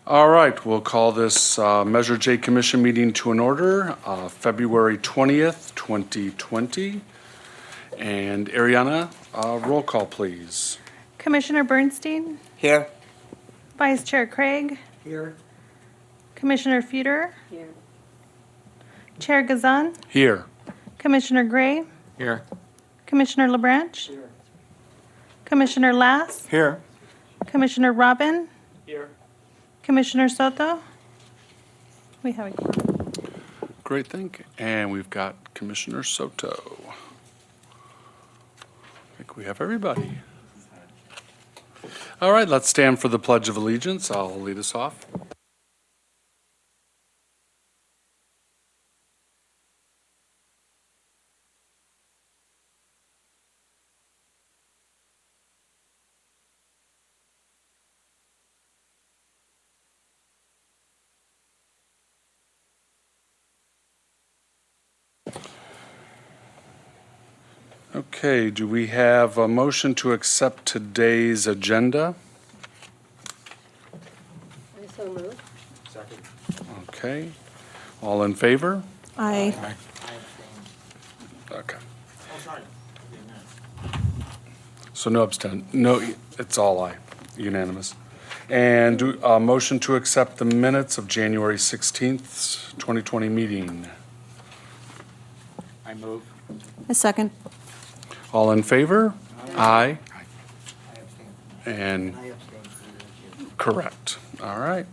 All right, we'll call this Measure J Commission meeting to an order, February 20th, 2020. And Ariana, roll call, please. Commissioner Bernstein, Here. Vice Chair Craig, Here. Commissioner Feuder, Chair Gazan, Here. Commissioner Gray, Here. Commissioner LaBranche, Commissioner Lass, Here. Commissioner Robin, Here. Commissioner Soto. We have a quorum. Great, thank you. And we've got Commissioner Soto. I think we have everybody. All right, let's stand for the Pledge of Allegiance. I'll lead us off. Okay, do we have a motion to accept today's agenda? I so move. Second. Okay, all in favor? Aye. Okay, Oh, sorry. so no, it's all aye, unanimous. And a motion to accept the minutes of January 16th, 2020 meeting. I move. A second. All in favor? Aye. I abstain. And I abstain. correct. All right.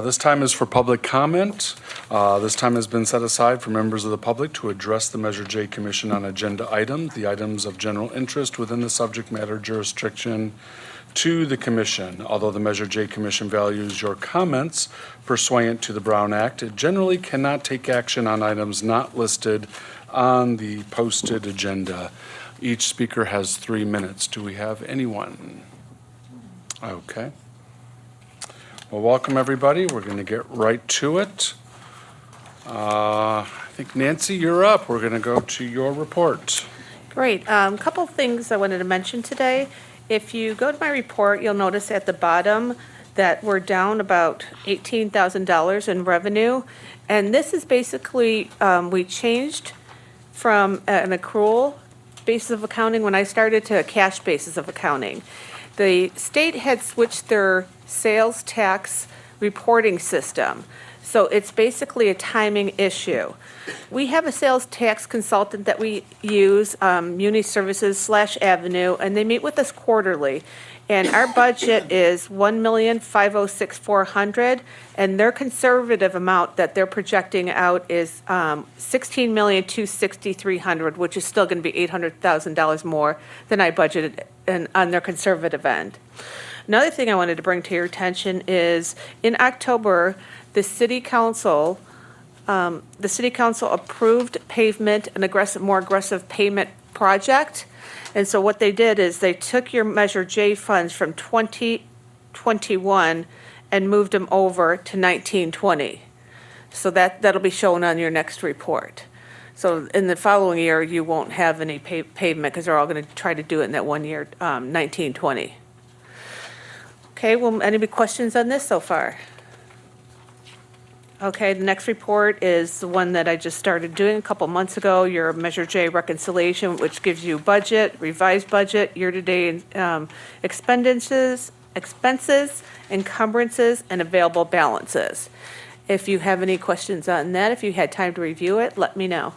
This time is for public comment. This time has been set aside for members of the public to address the Measure J Commission on agenda items, the items of general interest within the subject matter jurisdiction to the Commission. Although the Measure J Commission values your comments pursuant to the Brown Act, it generally cannot take action on items not listed on the posted agenda. Each speaker has 3 minutes. Do we have anyone? Okay. Well, welcome everybody. We're going to get right to it. I think Nancy, you're up. We're going to go to your report. Great. Couple things I wanted to mention today. If you go to my report, you'll notice at the bottom that we're down about $18,000 in revenue. And this is basically, we changed from an accrual basis of accounting when I started to a cash basis of accounting. The state had switched their sales tax reporting system. So it's basically a timing issue. We have a sales tax consultant that we use, Muni Services / Avenue, and they meet with us quarterly. And our budget is $1,506,400, and their conservative amount that they're projecting out is $16,263,300, which is still going to be $800,000 more than I budgeted on their conservative end. Another thing I wanted to bring to your attention is in October, the city council approved pavement, an more aggressive pavement project. And so what they did is they took your Measure J funds from 2021 and moved them over to 1920. So that'll be shown on your next report. So in the following year, you won't have any pavement because they're all going to try to do it in that 1 year, 1920. Okay, well, any questions on this so far? Okay, the next report is the one that I just started doing a couple months ago, your Measure J reconciliation, which gives you budget, revised budget, year-to-date expenses, encumbrances, and available balances. If you have any questions on that, if you had time to review it, let me know.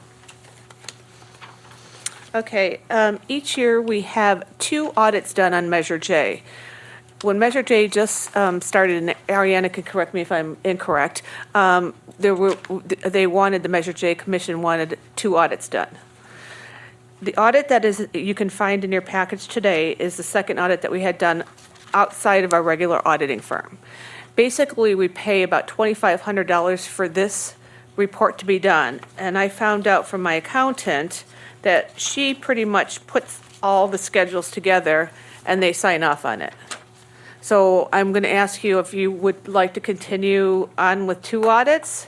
Okay, each year we have 2 audits done on Measure J. When Measure J just started, and Ariana can correct me if I'm incorrect, the Measure J Commission wanted 2 audits done. The audit that you can find in your package today is the second audit that we had done outside of our regular auditing firm. Basically, we pay about $2,500 for this report to be done, and I found out from my accountant that she pretty much puts all the schedules together and they sign off on it. So I'm going to ask you if you would like to continue on with 2 audits,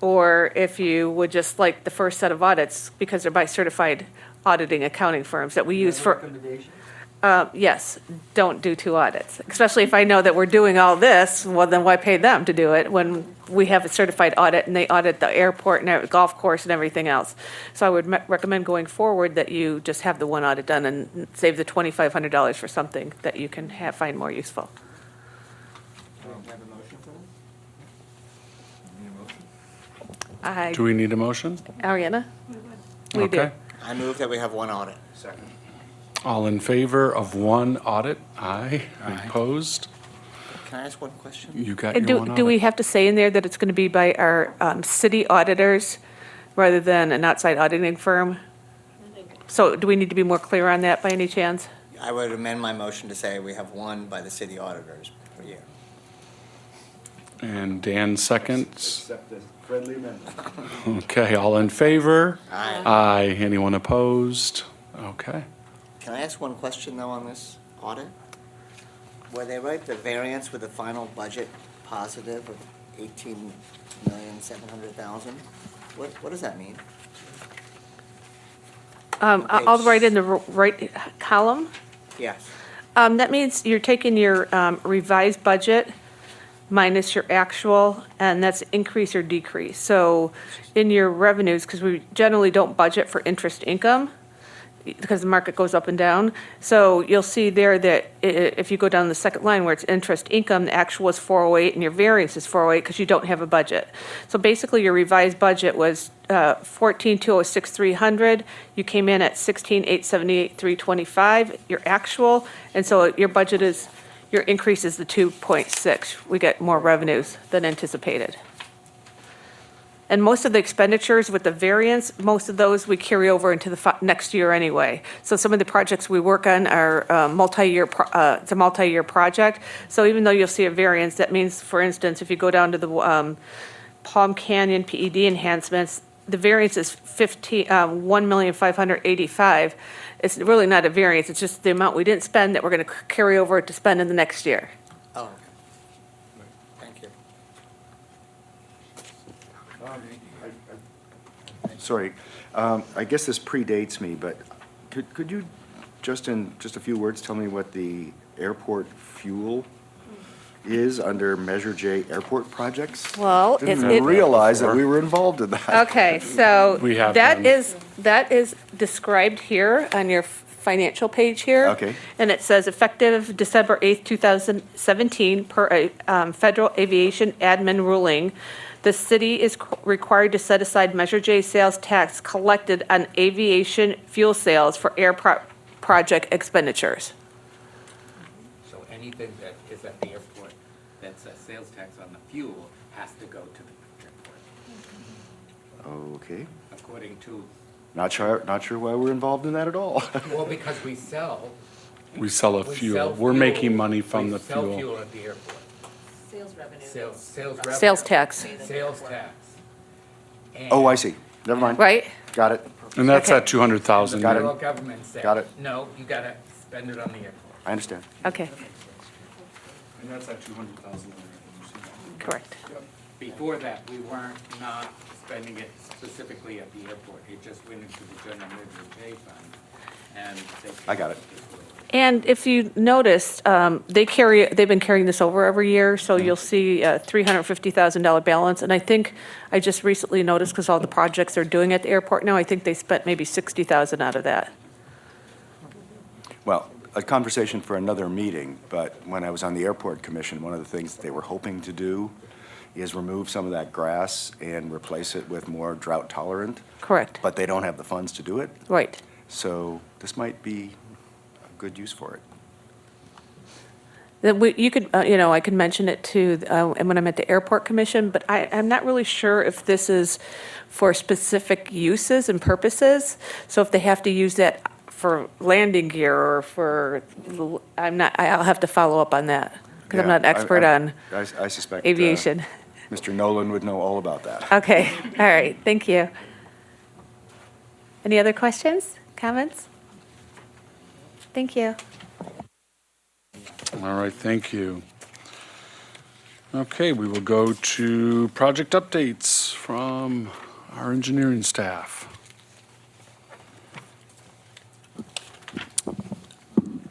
or if you would just like the first set of audits, because they're by certified auditing accounting firms that we use for. Yes, don't do two audits, especially if I know that we're doing all this, well, then why pay them to do it when we have a certified audit and they audit the airport and the golf course and everything else? So I would recommend going forward that you just have the one audit done and save the $2,500 for something that you can find more useful. Do we have a motion for this? I, Do we need a motion? Ariana? We do. Okay. I move that we have one audit. Second. All in favor of one audit? Aye. Opposed? Can I ask one question? You got And your one do we audit? have to say in there that it's going to be by our city auditors rather than an outside auditing firm? So do we need to be more clear on that by any chance? I would amend my motion to say we have one by the city auditors per year. And Dan seconds. Accept this friendly amendment. Okay, all in favor? Aye. Aye. Anyone opposed? Okay. Can I ask one question though on this audit? Where they write the variance with the final budget positive of 18,700,000, what does that mean? I'll write in the right column. Yes. That means you're taking your revised budget minus your actual, and that's increase or decrease. So in your revenues, because we generally don't budget for interest income, because the market goes up and down. So you'll see there that if you go down the second line where it's interest income, the actual is 408 and your variance is 408 because you don't have a budget. So basically your revised budget was 14,206,300. You came in at 16,878,325, your actual. And so your budget is, your increase is the 2.6. We get more revenues than anticipated. And most of the expenditures with the variance, most of those we carry over into the next year anyway. So some of the projects we work on are multi-year, it's a multi-year project. So even though you'll see a variance, that means, for instance, if you go down to the Palm Canyon PED enhancements, the variance is 1,585,000. It's really not a variance, it's just the amount we didn't spend that we're gonna carry over to spend in the next year. Oh, okay. Thank you. Sorry, I guess this predates me, but could you, just in just a few words, tell me what the airport fuel is under Measure J airport projects? Well, Didn't realize that we were involved in that. Okay, so We have that been. that is described here on your financial page here. Okay. And it says effective December 8th, 2017, per Federal Aviation Admin ruling, the city is required to set aside Measure J sales tax collected on aviation fuel sales for project expenditures. So anything that is at the airport that's a sales tax on the fuel has to go to the airport, Okay, according to, not sure why we're involved in that at all. well, because we sell. We sell a we fuel. sell We're fuel. making money from We the sell fuel. fuel at the airport. Sales revenue. Sales revenue. Sales tax, Sales tax. Oh, I see, never mind. right? Got it, And that's Okay. at 200,000. Got it. Federal government said, Got it. no, you gotta spend it on the airport. I understand. Okay, And that's at 200,000. correct. Before that, we weren't not spending it specifically at the airport. It just went into the general Measure J fund, and they. I got it. And if you noticed, they've been carrying this over every year, so you'll see a $350,000 balance. And I think, I just recently noticed, because all the projects they're doing at the airport now, I think they spent maybe $60,000 out of that. Well, a conversation for another meeting, but when I was on the airport commission, one of the things they were hoping to do is remove some of that grass and replace it with more drought tolerant, Correct, but they don't have the funds to do it. right. So this might be a good use for it. Then you could, I could mention it to, and when I'm at the airport commission, but I'm not really sure if this is for specific uses and purposes. So if they have to use that for landing gear or for, I'll have to follow up on that, because I'm Yeah, not an expert on I suspect. aviation. Mr. Nolan would know all about that. Okay, all right, thank you. Any other questions, comments? Thank you. All right, thank you. Okay, we will go to project updates from our engineering staff.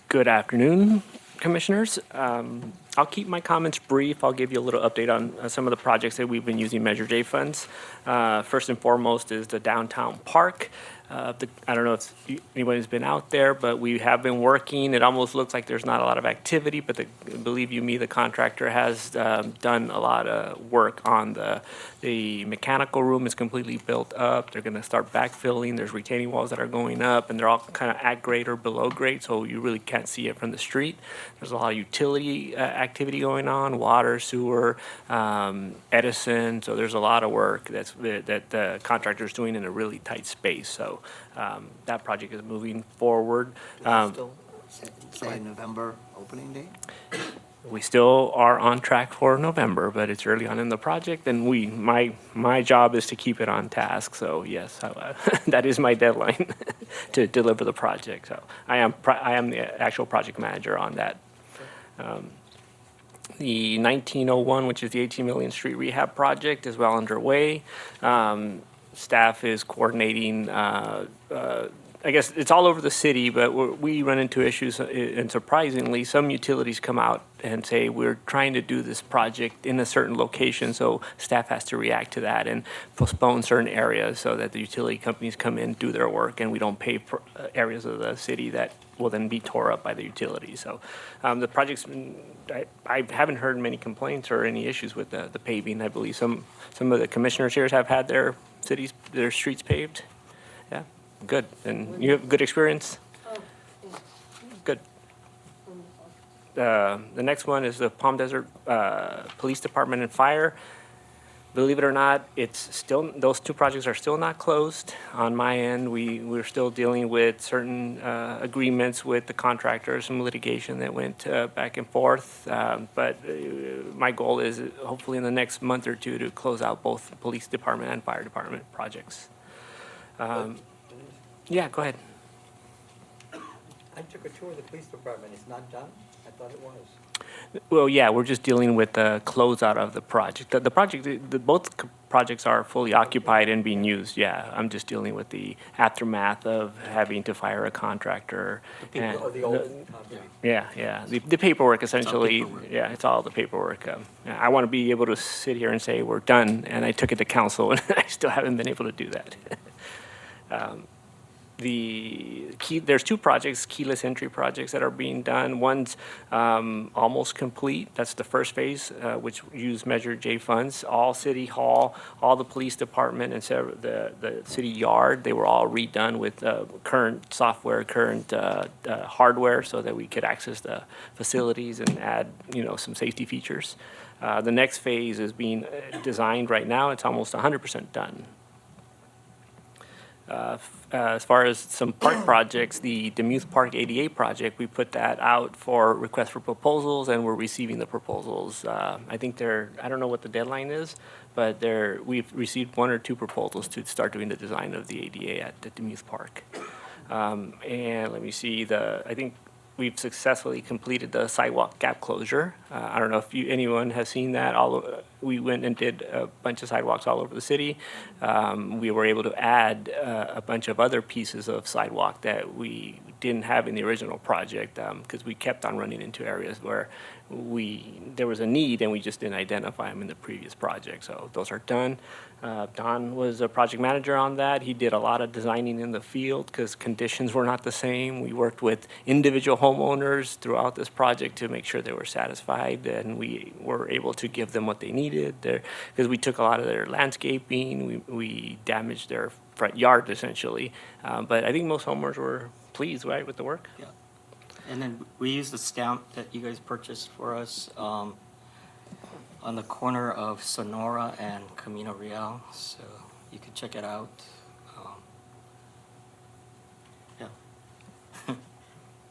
Good afternoon, Commissioners. I'll keep my comments brief. I'll give you a little update on some of the projects that we've been using Measure J funds. First and foremost is the downtown park. I don't know if anybody's been out there, but we have been working. It almost looks like there's not a lot of activity, but believe you me, the contractor has done a lot of work on the mechanical room is completely built up. They're going to start backfilling. There's retaining walls that are going up, and they're all kind of at grade or below grade, so you really can't see it from the street. There's a lot of utility activity going on, water, sewer, Edison. So there's a lot of work that the contractor's doing in a really tight space. So that project is moving forward. Still say November opening date? We still are on track for November, but it's early on in the project, and my job is to keep it on task. So yes, that is my deadline to deliver the project. So I am the actual project manager on that. The 1901, which is the 18 Million Street Rehab Project, is well underway. Staff is coordinating. I guess it's all over the city, but we run into issues, and surprisingly, some utilities come out and say, we're trying to do this project in a certain location, so staff has to react to that and postpone certain areas so that the utility companies come in, do their work, and we don't pay areas of the city that will then be tore up by the utility. So the project's I haven't heard many complaints or any issues with the paving. I believe some of the commissioners here have had their streets paved. Yeah, good. And you have good experience? Good. The next one is the Palm Desert Police Department and Fire. Believe it or not, it's still, those two projects are still not closed. On my end, we're still dealing with certain agreements with the contractors, some litigation that went back and forth. But my goal is hopefully in the next month or two to close out both the police department and fire department projects. Yeah, go ahead. I took a tour of the police department. It's not done? I thought it was. Well, yeah, we're just dealing with the closeout of the project. Both projects are fully occupied and being used, yeah. I'm just dealing with the aftermath of having to fire a contractor. The old contract. Yeah. The paperwork essentially, yeah, it's all the paperwork. I want to be able to sit here and say we're done, and I took it to council, and I still haven't been able to do that. There's two projects, keyless entry projects that are being done. One's almost complete. That's the first phase, which use Measure J funds. All City Hall, all the police department, and the city yard, they were all redone with current software, current hardware, so that we could access the facilities and add, some safety features. The next phase is being designed right now. It's almost 100% done. As far as some park projects, the Demuth Park ADA project, we put that out for request for proposals, and we're receiving the proposals. I think I don't know what the deadline is, but we've received 1 or 2 proposals to start doing the design of the ADA at the Demuth Park. And let me see, I think we've successfully completed the sidewalk gap closure. I don't know if anyone has seen that. We went and did a bunch of sidewalks all over the city. We were able to add a bunch of other pieces of sidewalk that we didn't have in the original project because we kept on running into areas where there was a need and we just didn't identify them in the previous project. So those are done. Don was a project manager on that. He did a lot of designing in the field because conditions were not the same. We worked with individual homeowners throughout this project to make sure they were satisfied, and we were able to give them what they needed because we took a lot of their landscaping. We damaged their front yard essentially, but I think most homeowners were pleased, right, with the work. Yeah. And then we used the stamp that you guys purchased for us on the corner of Sonora and Camino Real, so you can check it out. Yeah.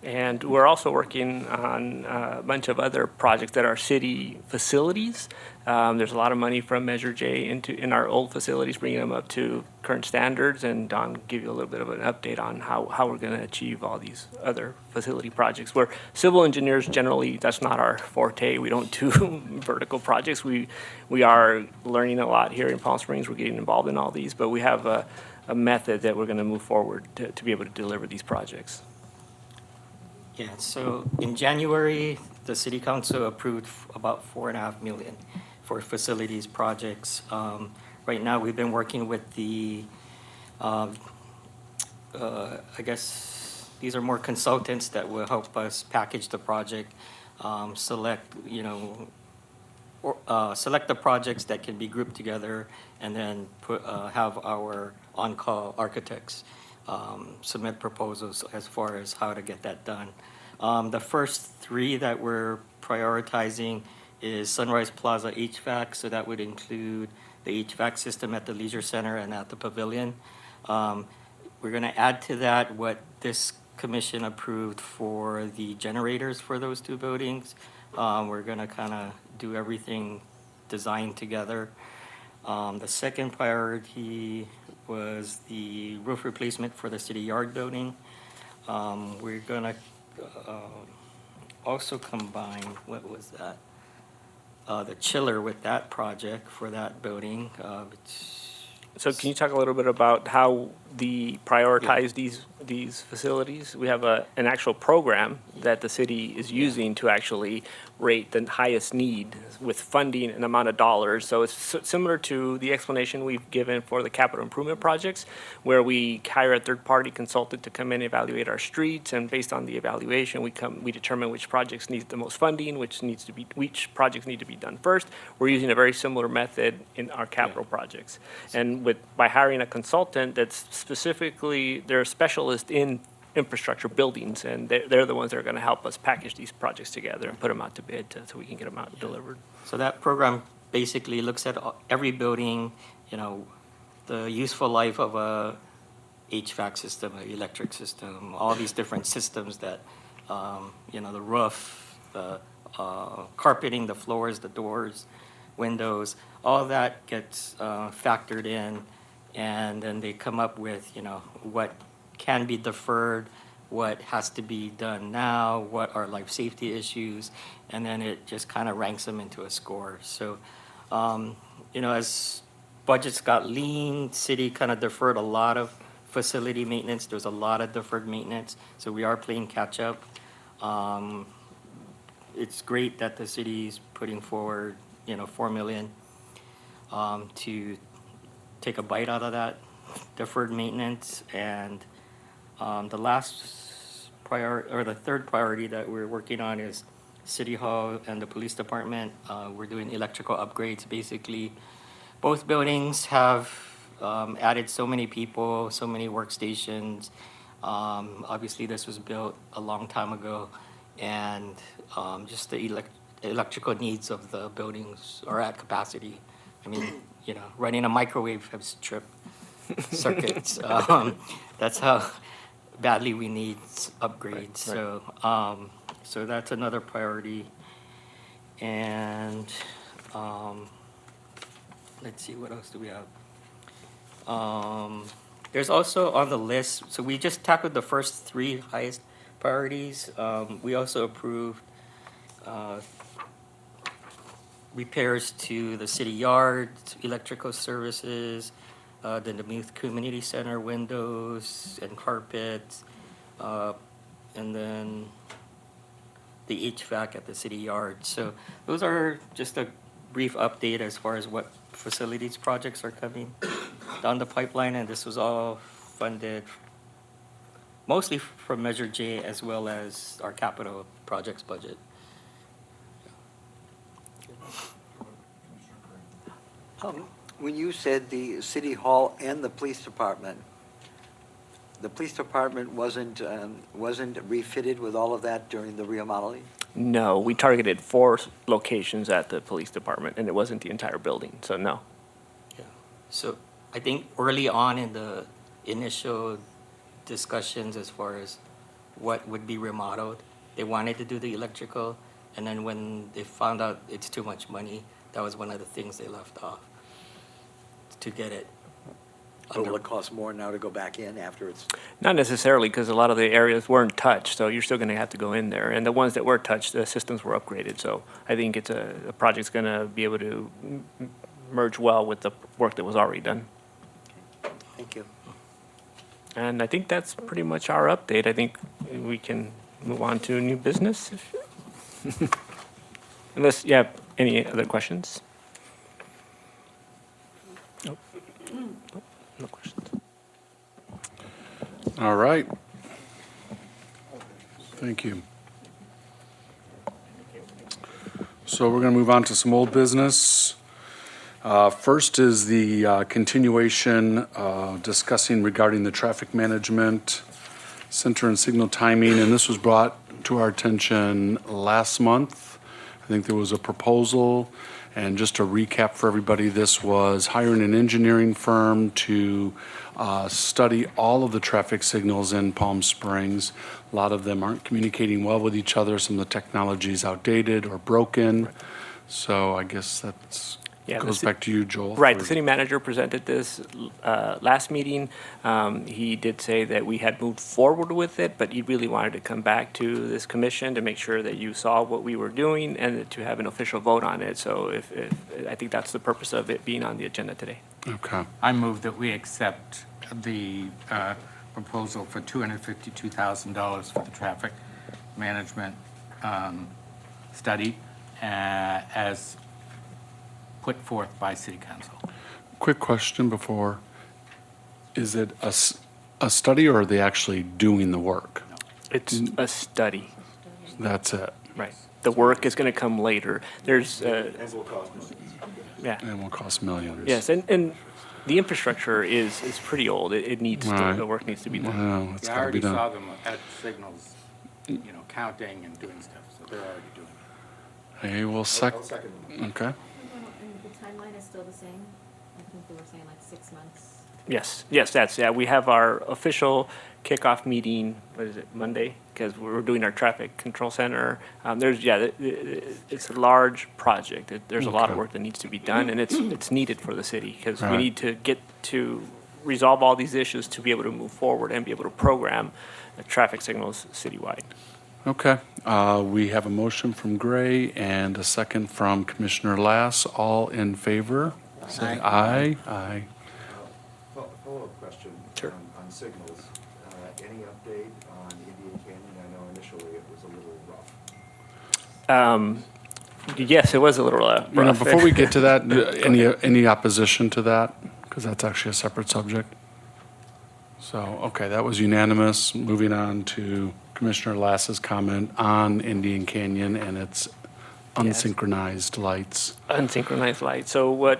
And we're also working on a bunch of other projects that are city facilities. There's a lot of money from Measure J in our old facilities, bringing them up to current standards, and Don will give you a little bit of an update on how we're going to achieve all these other facility projects. We're civil engineers, generally, that's not our forte. We don't do vertical projects. We are learning a lot here in Palm Springs. We're getting involved in all these, but we have a method that we're going to move forward to be able to deliver these projects. Yeah, so in January, the city council approved about 4.5 million for facilities projects. Right now, we've been working with the, I guess, these are more consultants that will help us package the project, select, select the projects that can be grouped together, and then have our on-call architects submit proposals as far as how to get that done. The first three that we're prioritizing is Sunrise Plaza HVAC, so that would include the HVAC system at the Leisure Center and at the Pavilion. We're going to add to that what this commission approved for the generators for those two buildings. We're going to kind of do everything designed together. The second priority was the roof replacement for the city yard building. We're going to also combine, what was that? The chiller with that project for that building. So can you talk a little bit about how the prioritize these facilities? We have an actual program that the city is using to actually rate the highest need with funding and amount of dollars. So it's similar to the explanation we've given for the capital improvement projects, where we hire a third-party consultant to come in and evaluate our streets, and based on the evaluation, we determine which projects need the most funding, which projects need to be done first. We're using a very similar method in our capital projects. And by hiring a consultant that's specifically, they're a specialist in infrastructure buildings, and they're the ones that are going to help us package these projects together and put them out to bid so we can get them out delivered. So that program basically looks at every building, the useful life of a HVAC system, an electric system, all these different systems that, the roof, the carpeting, the floors, the doors, windows, all that gets factored in, and then they come up with, what can be deferred, what has to be done now, what are life safety issues, and then it just kind of ranks them into a score. So, as budgets got lean, city kind of deferred a lot of facility maintenance. There's a lot of deferred maintenance, so we are playing catch up. It's great that the city's putting forward, $4 million to take a bite out of that deferred maintenance. And the third priority that we're working on is City Hall and the Police Department. We're doing electrical upgrades. Basically, both buildings have added so many people, so many workstations. Obviously, this was built a long time ago, and just the electrical needs of the buildings are at capacity. I mean, running a microwave has tripped circuits. That's how badly we need upgrades. Right. So that's another priority. And let's see, what else do we have? There's also on the list, so we just tackled the first three highest priorities. We also approved repairs to the city yard, electrical services, the Demuth Community Center windows and carpets, and then the HVAC at the city yard. So those are just a brief update as far as what facilities projects are coming down the pipeline, and this was all funded mostly from Measure J as well as our capital projects budget. When you said the city hall and the police department wasn't refitted with all of that during the remodeling? No, we targeted 4 locations at the police department, and it wasn't the entire building, so no. Yeah. So I think early on in the initial discussions as far as what would be remodeled, they wanted to do the electrical, and then when they found out it's too much money, that was one of the things they left off to get it. But will it cost more now to go back in after it's? Not necessarily, because a lot of the areas weren't touched, so you're still going to have to go in there. And the ones that were touched, the systems were upgraded. So I think it's a project's going to be able to merge well with the work that was already done. Thank you. And I think that's pretty much our update. I think we can move on to new business. Unless you have any other questions? Nope. Nope, no questions. All right. Thank you. So we're going to move on to some old business. First is the continuation discussing regarding the traffic management center and signal timing, and this was brought to our attention last month. I think there was a proposal, and just to recap for everybody, this was hiring an engineering firm to study all of the traffic signals in Palm Springs. A lot of them aren't communicating well with each other. Some of the technology is outdated or broken. So I guess that's Yeah, goes back to you, Joel. Right, for- the city manager presented this last meeting. He did say that we had moved forward with it, but he really wanted to come back to this commission to make sure that you saw what we were doing and to have an official vote on it. So if I think that's the purpose of it being on the agenda today. Okay. I move that we accept the proposal for $252,000 for the traffic management study as put forth by City Council. Quick question before, is it a study or are they actually doing the work? It's a study, That's it. right? The work is going to come later. There's, yeah. And will cost millions. Yes, and the infrastructure is pretty old. It needs, Right. the work needs to be done. Well, it's Yeah, I got to be already saw done. them at signals, counting and doing stuff, so they're already doing it. Hey, well, okay. And the timeline is still the same? I think they were saying like 6 months. Yes, we have our official kickoff meeting, what is it, Monday? Because we're doing our traffic control center. It's a large project. There's a lot of Okay. work that needs to be done, and it's needed for the city, because we Right. need to get to resolve all these issues to be able to move forward and be able to program the traffic signals citywide. Okay, we have a motion from Gray and a second from Commissioner Lass. All in favor? Say aye. Aye. Follow-up question. Sure. On signals. Any update on Indian Canyon? I know initially it was a little rough. Yes, it was a little rough. Before we get to that, any opposition to that? Because that's actually a separate subject. So, okay, that was unanimous. Moving on to Commissioner Lass's comment on Indian Canyon and its unsynchronized lights. Unsynchronized light. So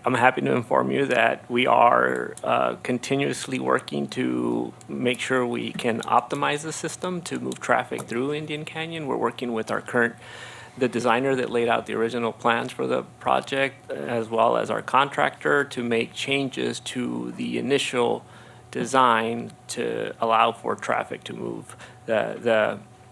I'm happy to inform you that we are continuously working to make sure we can optimize the system to move traffic through Indian Canyon. We're working with the designer that laid out the original plans for the project, as well as our contractor, to make changes to the initial design to allow for traffic to move.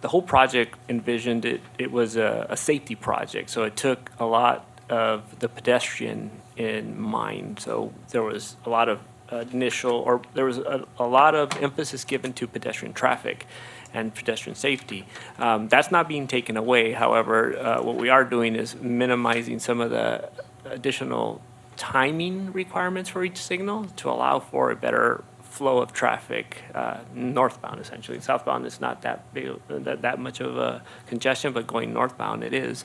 The whole project envisioned it was a safety project, so it took a lot of the pedestrian in mind. So there was a lot of a lot of emphasis given to pedestrian traffic and pedestrian safety. That's not being taken away. However, what we are doing is minimizing some of the additional timing requirements for each signal to allow for a better flow of traffic northbound, essentially. Southbound is not that big, that much of a congestion, but going northbound it is.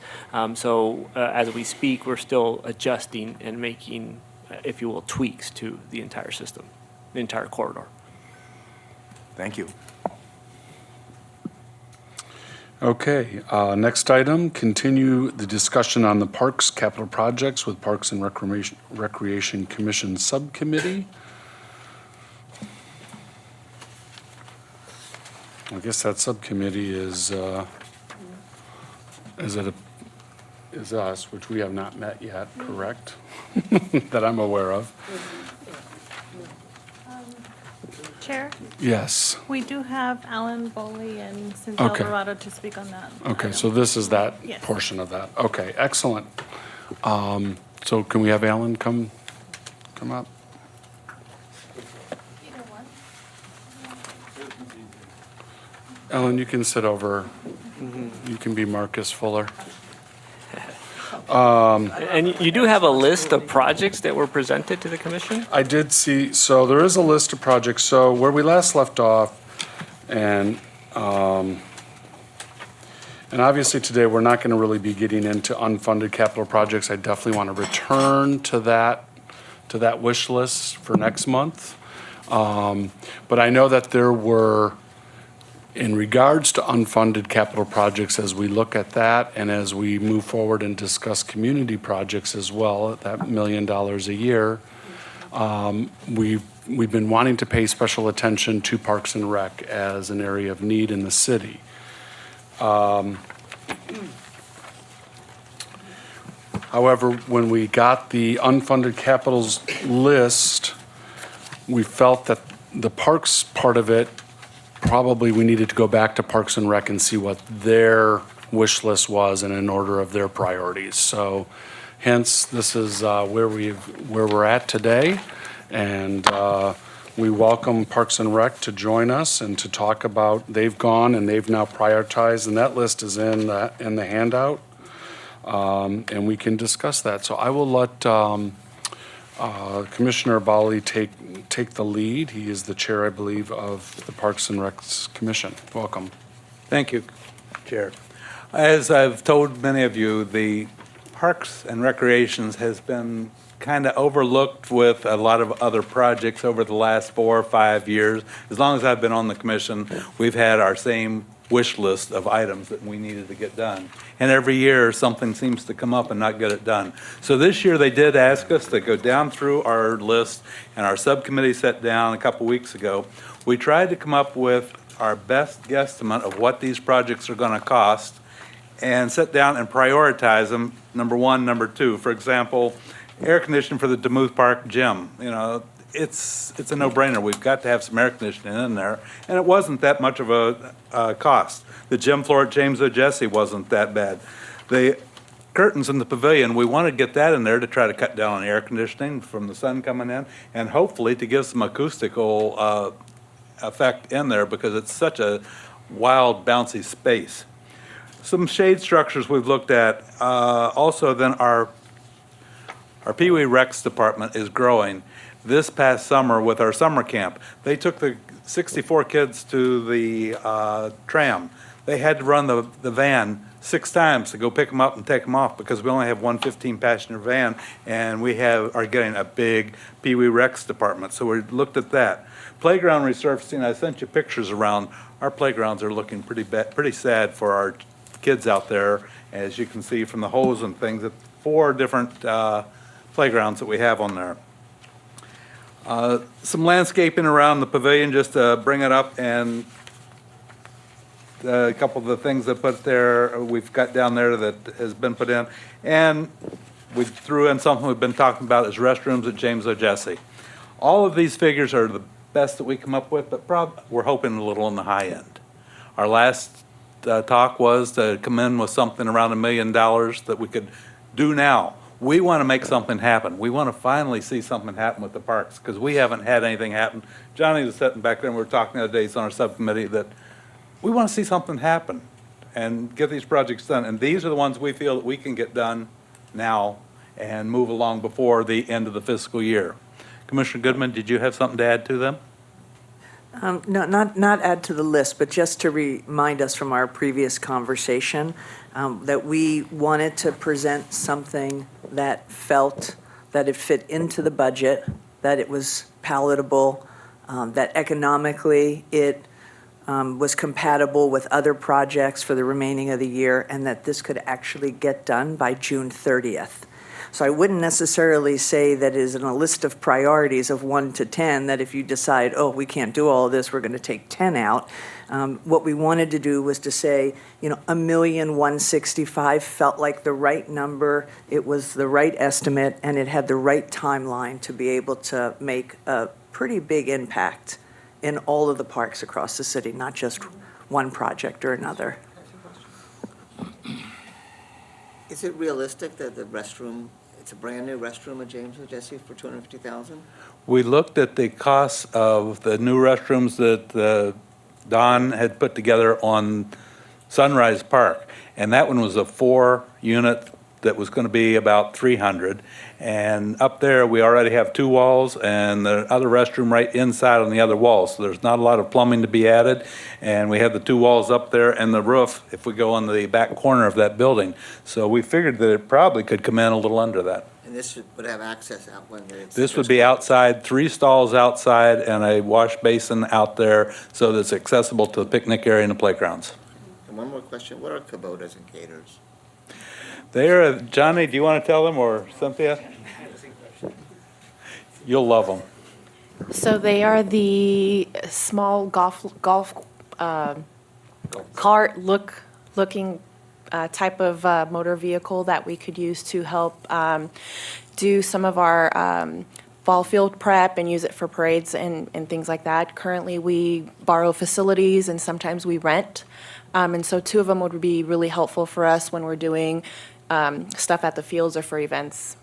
So as we speak, we're still adjusting and making, if you will, tweaks to the entire system, the entire corridor. Thank you. Okay, next item, continue the discussion on the Parks Capital Projects with Parks and Recreation Commission Subcommittee. I guess that subcommittee is us, which we have not met yet, correct? That I'm aware of. Chair, Yes. we do have Alan Boley and Cynthia Okay. Alvarado to speak on that. Okay, item. so this is that Yes. portion of that. Okay, excellent. So can we have Alan come up? Alan, you can sit over, you can be Marcus Fuller. And you do have a list of projects that were presented to the commission? I did see, so there is a list of projects. So where we last left off, and And obviously, today, we're not going to really be getting into unfunded capital projects. I definitely want to return to that wish list for next month. But I know that there were, in regards to unfunded capital projects, as we look at that and as we move forward and discuss community projects as well, that $1 million a year, we've been wanting to pay special attention to Parks and Rec as an area of need in the city. However, when we got the unfunded capitals list, we felt that the parks part of it, probably we needed to go back to Parks and Rec and see what their wish list was and in order of their priorities. So hence, this is where we're at today. And we welcome Parks and Rec to join us and to talk about, they've gone and they've now prioritized, and that list is in the handout. And we can discuss that. So I will let Commissioner Bali take the lead. He is the chair, I believe, of the Parks and Recs Commission. Welcome. Thank you, Chair. As I've told many of you, the Parks and Recreations has been kind of overlooked with a lot of other projects over the last 4 or 5 years. As long as I've been on the commission, we've had our same wish list of items that we needed to get done. And every year, something seems to come up and not get it done. So this year, they did ask us to go down through our list, and our subcommittee sat down a couple weeks ago. We tried to come up with our best guesstimate of what these projects are going to cost and sit down and prioritize them, number one, number two. For example, air conditioning for the Demuth Park gym. You know, it's a no-brainer. We've got to have some air conditioning in there, and it wasn't that much of a cost. The gym floor at James O. Jesse wasn't that bad. The curtains in the pavilion, we wanted to get that in there to try to cut down on air conditioning from the sun coming in, and hopefully to give some acoustical effect in there because it's such a wild, bouncy space. Some shade structures we've looked at. Also, then our Pee Wee Recs department is growing. This past summer with our summer camp, they took the 64 kids to the tram. They had to run the van 6 times to go pick them up and take them off because we only have one 15-passenger van, and we are getting a big Pee Wee Recs department. So we looked at that. Playground resurfacing, I sent you pictures around. Our playgrounds are looking pretty sad for our kids out there, as you can see from the hose and things. 4 different playgrounds that we have on there. Some landscaping around the pavilion, just to bring it up, and a couple of the things that put there, we've got down there that has been put in. And we threw in something we've been talking about is restrooms at James O. Jesse. All of these figures are the best that we come up with, but we're hoping a little on the high end. Our last talk was to come in with something around $1 million that we could do now. We want to make something happen. We want to finally see something happen with the parks because we haven't had anything happen. Johnny was sitting back there and we were talking the other days on our subcommittee that we want to see something happen and get these projects done. And these are the ones we feel that we can get done now and move along before the end of the fiscal year. Commissioner Goodman, did you have something to add to them? No, not add to the list, but just to remind us from our previous conversation that we wanted to present something that felt that it fit into the budget, that it was palatable, that economically it was compatible with other projects for the remaining of the year, and that this could actually get done by June 30th. So I wouldn't necessarily say that it is in a list of priorities of 1 to 10, that if you decide, oh, we can't do all of this, we're going to take 10 out. What we wanted to do was to say, $1,165,000 felt like the right number, it was the right estimate, and it had the right timeline to be able to make a pretty big impact in all of the parks across the city, not just one project or another. Is it realistic that the restroom, it's a brand-new restroom at James O. Jesse for $250,000? We looked at the costs of the new restrooms that Don had put together on Sunrise Park, and that one was a 4-unit that was going to be about 300. And up there, we already have 2 walls and the other restroom right inside on the other wall. So there's not a lot of plumbing to be added. And we have the 2 walls up there and the roof if we go on the back corner of that building. So we figured that it probably could come in a little under that. And this would have access out when it's. This would be outside, 3 stalls outside and a wash basin out there so that it's accessible to the picnic area and the playgrounds. And one more question, what are Kubotas and Gators? There, Johnny, do you want to tell them or Cynthia? You'll love them. So they are the small golf cart looking type of motor vehicle that we could use to help do some of our fall field prep and use it for parades and things like that. Currently, we borrow facilities and sometimes we rent. And so 2 of them would be really helpful for us when we're doing stuff at the fields or for events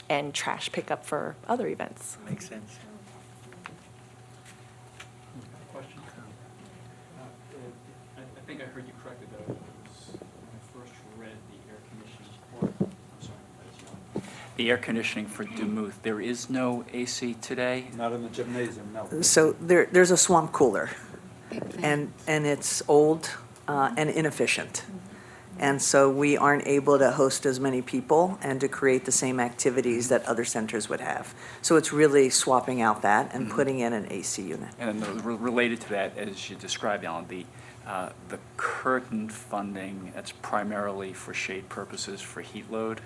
and trash pickup for other events. Makes sense. Question. I think I heard you correctly, though. It was when I first read the air conditioning report. I'm sorry, that's wrong. The air conditioning for Demuth, there is no AC today? Not in the gymnasium, no. So there's a swamp cooler, and it's old and inefficient. And so we aren't able to host as many people and to create the same activities that other centers would have. So it's really swapping out that and putting in an AC unit. And then related to that, as you described, Alan, the curtain funding, that's primarily for shade purposes for heat load?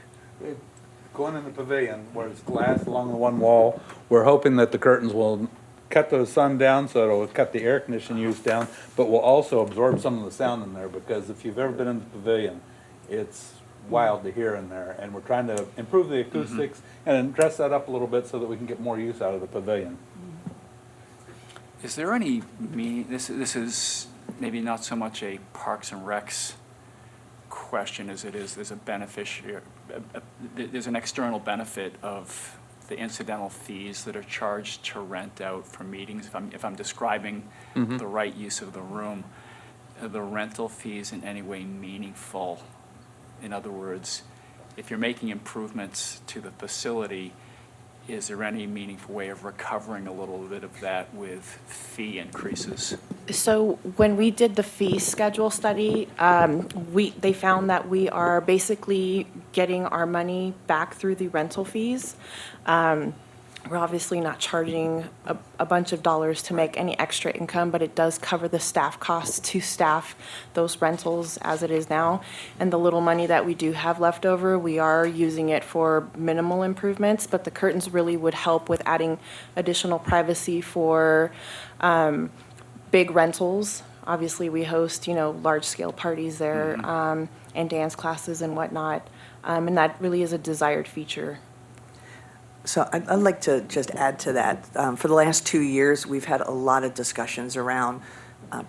Going in the pavilion where it's glass along the one wall, we're hoping that the curtains will cut the sun down, so it'll cut the air conditioning use down, but will also absorb some of the sound in there, because if you've ever been in the pavilion, it's wild to hear in there, and we're trying to improve the acoustics and dress that up a little bit so that we can get more use out of the pavilion. Is there any this is maybe not so much a Parks and Recs question as it is, there's a beneficiary, there's an external benefit of the incidental fees that are charged to rent out for meetings. If I'm describing the right use of the room, are the rental fees in any way meaningful? In other words, if you're making improvements to the facility, is there any meaningful way of recovering a little bit of that with fee increases? So when we did the fee schedule study, they found that we are basically getting our money back through the rental fees. We're obviously not charging a bunch of dollars to make any extra income, but it does cover the staff costs to staff those rentals as it is now. And the little money that we do have left over, we are using it for minimal improvements, but the curtains really would help with adding additional privacy for big rentals. Obviously, we host, large-scale parties there and dance classes and whatnot, and that really is a desired feature. So I'd like to just add to that. For the last 2 years, we've had a lot of discussions around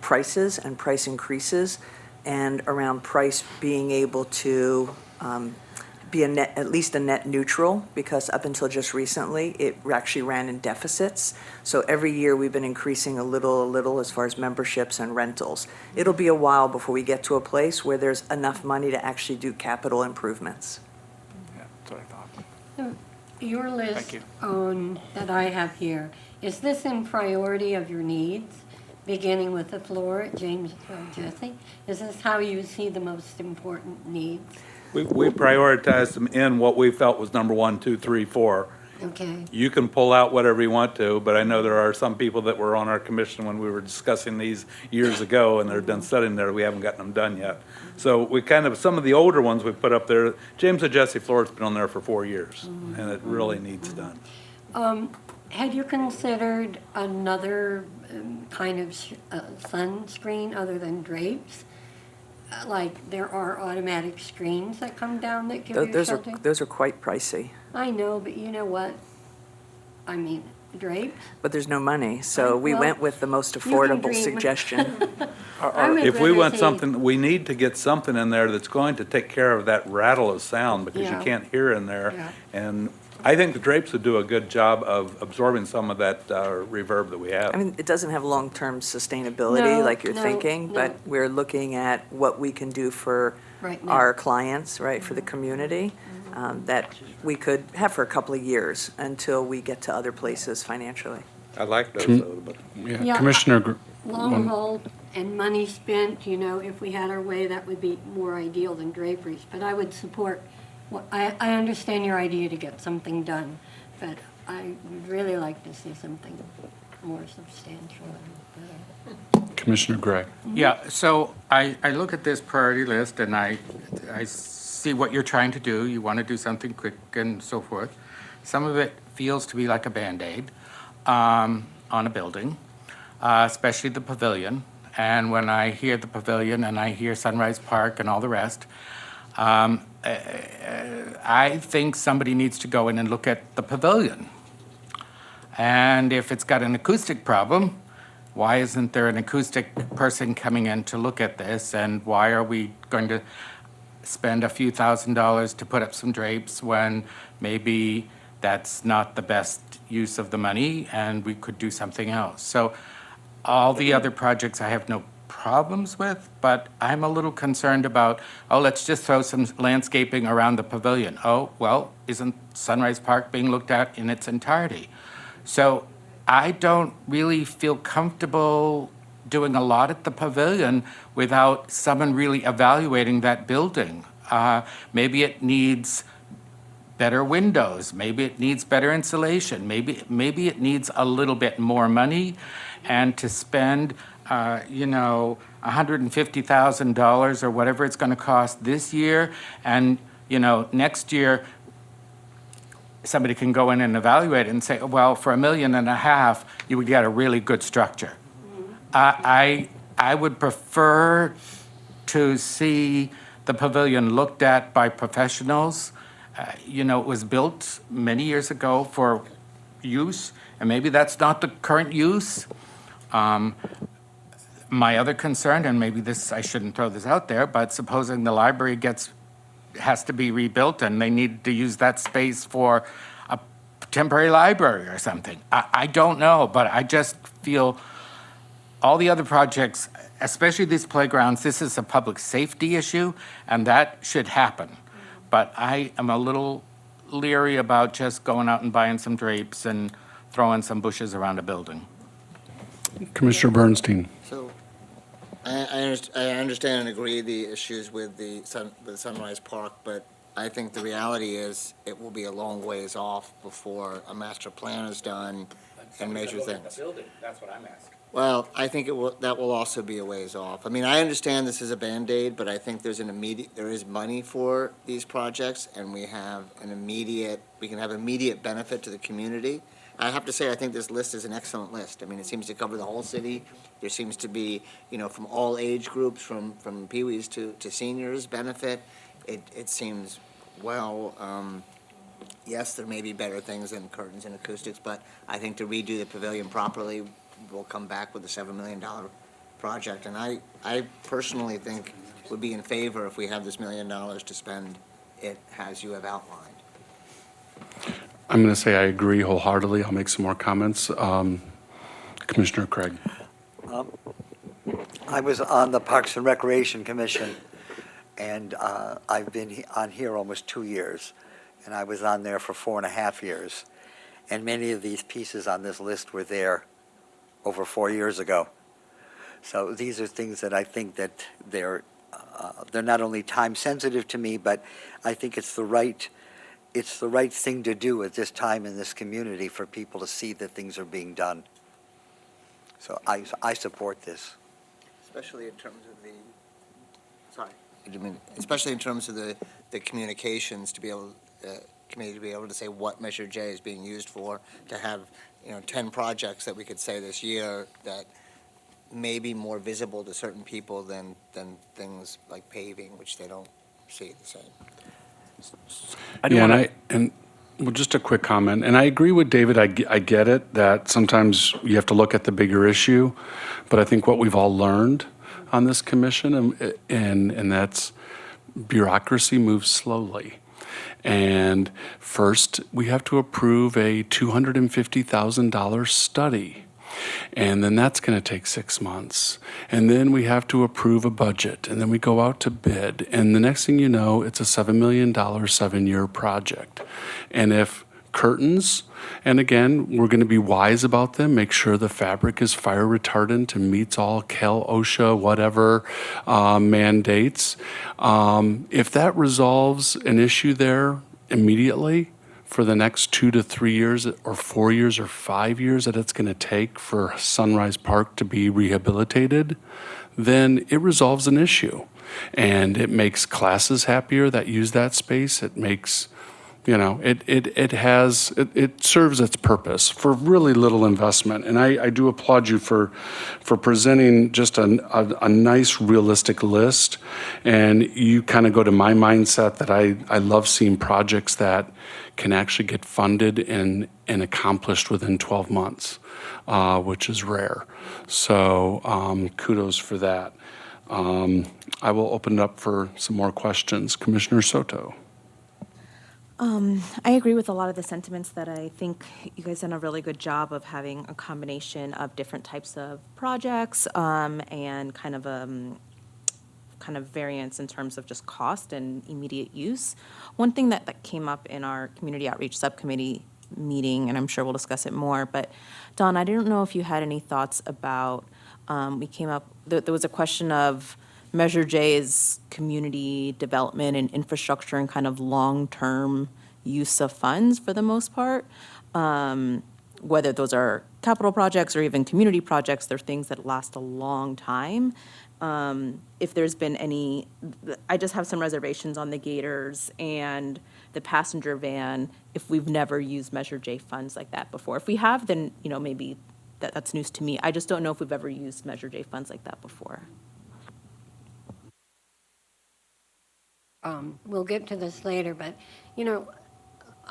prices and price increases, and around price being able to be at least a net neutral, because up until just recently, it actually ran in deficits. So every year, we've been increasing a little as far as memberships and rentals. It'll be a while before we get to a place where there's enough money to actually do capital improvements. Yeah, that's what I thought. Your list Thank you. that I have here, is this in priority of your needs, beginning with the floor at James Jesse? Is this how you see the most important needs? We prioritized them in what we felt was number 1, 2, 3, 4. Okay. You can pull out whatever you want to, but I know there are some people that were on our commission when we were discussing these years ago, and they're done sitting there, we haven't gotten them done yet. So we some of the older ones we put up there, James and Jesse floor's been on there for 4 years, and it really needs done. Had you considered another kind of sunscreen other than drapes? Like there are automatic screens that come down that give you shelter? Those are quite pricey. I know, but you know what? I mean, drapes? But there's no money, so we went with the most affordable dream. suggestion. If we want something, we need to get something in there that's going to take care of that rattle of sound, because you Yeah. can't hear in there. Yeah. And I think the drapes would do a good job of absorbing some of that reverb that we have. I mean, it doesn't have long-term sustainability No, like you're no, thinking, no. but we're looking at what we can do for right now. our clients, right, for the community, that we could have for a couple of years until we get to other places financially. I like those, Com- though, but Yeah, Yeah, Commissioner, Long haul and money spent, you know, if we had our way, that would be more ideal than draperies. But I would support, I understand your idea to get something done, but I would really like to see something more substantial and better. Commissioner Gray. Yeah, so I look at this priority list and I see what you're trying to do. You want to do something quick and so forth. Some of it feels to be like a Band-Aid on a building, especially the pavilion. And when I hear the pavilion and I hear Sunrise Park and all the rest, I think somebody needs to go in and look at the pavilion. And if it's got an acoustic problem, why isn't there an acoustic person coming in to look at this? And why are we going to spend a few $1,000s to put up some drapes when maybe that's not the best use of the money and we could do something else? So all the other projects I have no problems with, but I'm a little concerned about, oh, let's just throw some landscaping around the pavilion. Oh, well, isn't Sunrise Park being looked at in its entirety? So I don't really feel comfortable doing a lot at the pavilion without someone really evaluating that building. Maybe it needs better windows, maybe it needs better insulation, maybe it needs a little bit more money, and to spend, $150,000 or whatever it's going to cost this year, and next year somebody can go in and evaluate it and say, well, for $1.5 million, you would get a really good structure. I would prefer to see the pavilion looked at by professionals. It was built many years ago for use, and maybe that's not the current use. My other concern, and maybe I shouldn't throw this out there, but supposing the library has to be rebuilt and they need to use that space for a temporary library or something. I don't know, but I just feel all the other projects, especially these playgrounds, this is a public safety issue, and that should happen. But I am a little leery about just going out and buying some drapes and throwing some bushes around a building. Commissioner Bernstein. So, I understand and agree the issues with the Sunrise Park, but I think the reality is it will be a long ways off before a master plan is done and major things. That's what I'm asking. Well, I think that will also be a ways off. I mean, I understand this is a Band-Aid, but I think there is money for these projects, and we can have immediate benefit to the community. I have to say, I think this list is an excellent list. I mean, it seems to cover the whole city. There seems to be, from all age groups, from peewees to seniors benefit. It seems, yes, there may be better things than curtains and acoustics, but I think to redo the pavilion properly, we'll come back with a $7 million project. And I personally think would be in favor if we have this $1 million to spend it as you have outlined. I'm going to say I agree wholeheartedly. I'll make some more comments. Commissioner Craig. I was on the Parks and Recreation Commission, and I've been on here almost 2 years, and I was on there for 4.5 years. And many of these pieces on this list were there over 4 years ago. So these are things that I think that they're not only time sensitive to me, but I think it's the right thing to do at this time in this community for people to see that things are being done. So I support this. Especially in terms of especially in terms of the communications, to be able, committee to be able to say what Measure J is being used for, to have, 10 projects that we could say this year that may be more visible to certain people than things like paving, which they don't see the same. Just a quick comment, and I agree with David. I get it that sometimes you have to look at the bigger issue, but I think what we've all learned on this commission, and that's bureaucracy moves slowly. And first, we have to approve a $250,000 study. And then that's going to take 6 months. And then we have to approve a budget. And then we go out to bid. And the next thing you know, it's a $7 million, 7-year project. And if curtains, and again, we're going to be wise about them, make sure the fabric is fire retardant and meets all Cal OSHA, whatever mandates. If that resolves an issue there immediately, for the next 2 to 3 years or 4 years or 5 years that it's going to take for Sunrise Park to be rehabilitated, then it resolves an issue. And it makes classes happier that use that space. It makes, it serves its purpose for really little investment. And I do applaud you for presenting just a nice, realistic list. And you kind of go to my mindset that I love seeing projects that can actually get funded and accomplished within 12 months, which is rare. So kudos for that. I will open it up for some more questions. Commissioner Soto. I agree with a lot of the sentiments that I think you guys done a really good job of having a combination of different types of projects and kind of variance in terms of just cost and immediate use. One thing that came up in our community outreach subcommittee meeting, and I'm sure we'll discuss it more, but Don, I didn't know if you had any thoughts about, there was a question of Measure J's community development and infrastructure and kind of long-term use of funds for the most part. Whether those are capital projects or even community projects, they're things that last a long time. If there's been any, I just have some reservations on the Gators and the passenger van if we've never used Measure J funds like that before. If we have, then, maybe that's news to me. I just don't know if we've ever used Measure J funds like that before. We'll get to this later, but,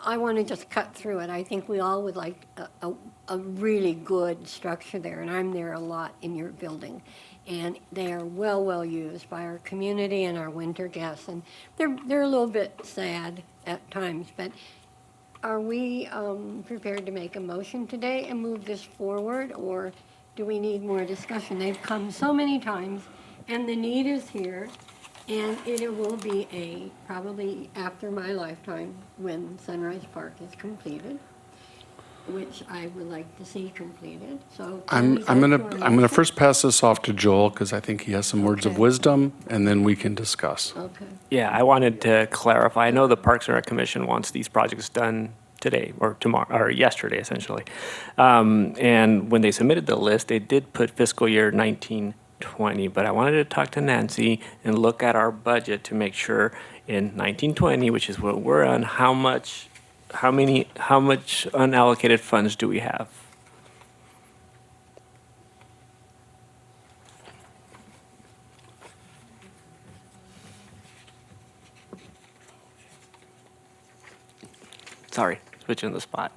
I want to just cut through it. I think we all would like a really good structure there, and I'm there a lot in your building. And they are well used by our community and our winter guests, and they're a little bit sad at times, but are we prepared to make a motion today and move this forward, or do we need more discussion? They've come so many times, and the need is here. And it will be probably after my lifetime when Sunrise Park is completed, which I would like to see completed. So I'm gonna first pass this off to Joel because I think he has some words of wisdom, and then we can discuss. Okay. Yeah, I wanted to clarify. I know the Parks and Rec Commission wants these projects done today or tomorrow or yesterday, essentially. And when they submitted the list, they did put fiscal year 1920, but I wanted to talk to Nancy and look at our budget to make sure in 1920, which is what we're on, how much unallocated funds do we have? Sorry, switching the spot,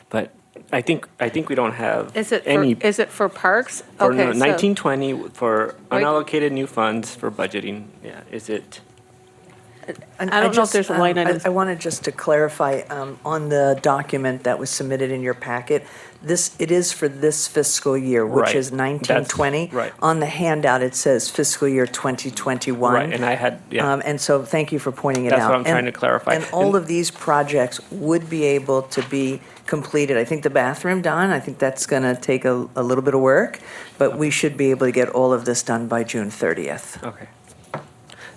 but I think we don't have Is it any. for parks? For Okay, no, so- 1920 for Right. unallocated new funds for budgeting, yeah, is it? And I don't know if there's a line item. I wanted just to clarify, on the document that was submitted in your packet, it is for this fiscal year, which Right. is 1920. That's right. On the handout, it says fiscal year 2021. Right, and I had, yeah. And so thank you for pointing it out. That's what I'm trying And- to clarify. And all And- of these projects would be able to be completed. I think the bathroom, Don, I think that's going to take a little bit of work, but we should be able to get all of this done by June 30th. Okay.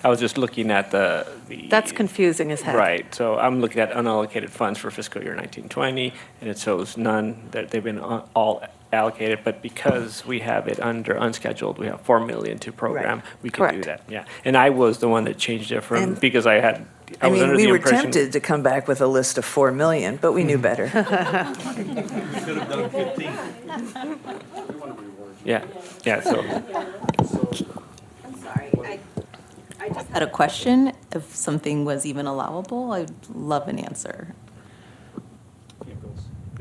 I was just looking at the. That's confusing as heck. Right, so I'm looking at unallocated funds for fiscal year 1920, and it shows none, that they've been all allocated, but because we have it under unscheduled, we have 4 million to program, we can do Correct. that, yeah. And I was the one that changed it from, And- because I was under the we were impression. tempted to come back with a list of 4 million, but we knew better. Yeah, so. I'm sorry, I just had a question. If something was even allowable, I'd love an answer.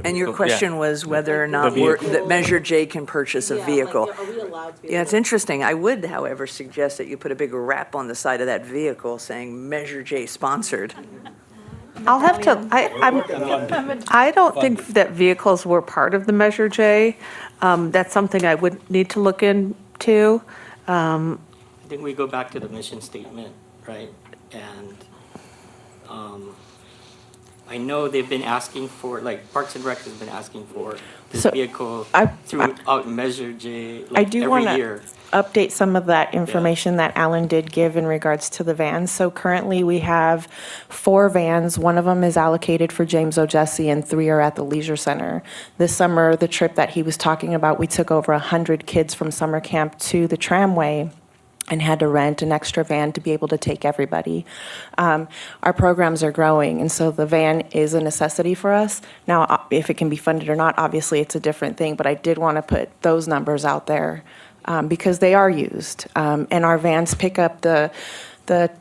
And your Yeah. question was whether or not The vehicle. that Measure J can purchase a vehicle. Are we allowed to be? Yeah, it's interesting. I would, however, suggest that you put a big wrap on the side of that vehicle saying Measure J sponsored. I'll have to, I don't think that vehicles were part of the Measure J. That's something I would need to look into. I think we go back to the mission statement, right? And I know they've been asking for, like Parks and Rec has been asking for this So, vehicle I- throughout Measure J, I like do every want to year. update some of that information that Alan did give in regards to the vans. So currently, we have 4 vans. One of them is allocated for James O'Jesse, and 3 are at the Leisure Center. This summer, the trip that he was talking about, we took over 100 kids from summer camp to the tramway and had to rent an extra van to be able to take everybody. Our programs are growing, and so the van is a necessity for us. Now, if it can be funded or not, obviously, it's a different thing, but I did want to put those numbers out there because they are used. And our vans pick up the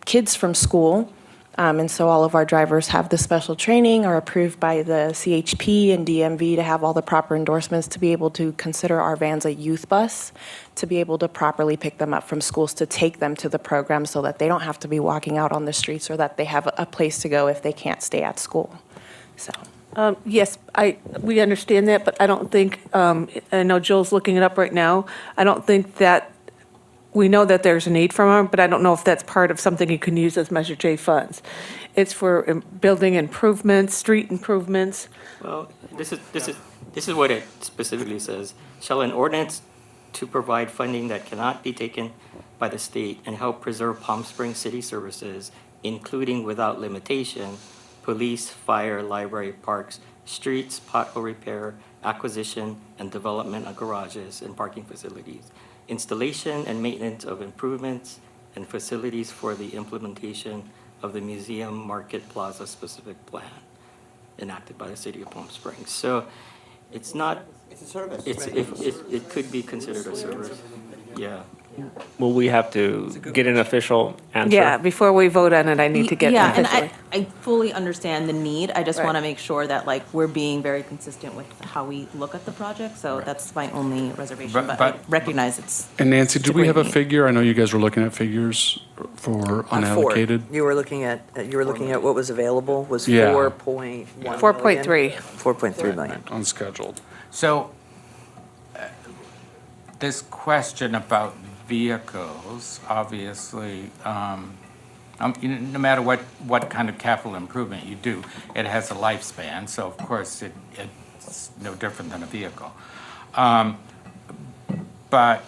kids from school, and so all of our drivers have the special training, are approved by the CHP and DMV to have all the proper endorsements to be able to consider our vans a youth bus, to be able to properly pick them up from schools, to take them to the program so that they don't have to be walking out on the streets, or that they have a place to go if they can't stay at school. So. Yes, we understand that, but I don't think, I know Joel's looking it up right now. I don't think that, we know that there's a need for them, but I don't know if that's part of something you can use as Measure J funds. It's for building improvements, street improvements. Well, this is what it specifically says. Shall an ordinance to provide funding that cannot be taken by the state and help preserve Palm Springs city services, including without limitation, police, fire, library, parks, streets, pothole repair, acquisition and development of garages and parking facilities, installation and maintenance of improvements and facilities for the implementation of the museum market plaza specific plan enacted by the city of Palm Springs. So it's not, It's a service. it could be considered a service. Yeah. Will we have to get an official answer? Yeah, before we vote on it, I need to get. Yeah, and officially. I fully understand the need. I just Right. want to make sure that like we're being very consistent with how we look at the project. So that's my only reservation, but I But- recognize it's. And Nancy, it's do we have a great need. figure? I know you guys were looking at figures for unallocated. You were looking at what was available, was Yeah. 4.1 4.3. 4.3 million. Unscheduled. So, this question about vehicles, obviously, no matter what kind of capital improvement you do, it has a lifespan, so of course it's no different than a vehicle. But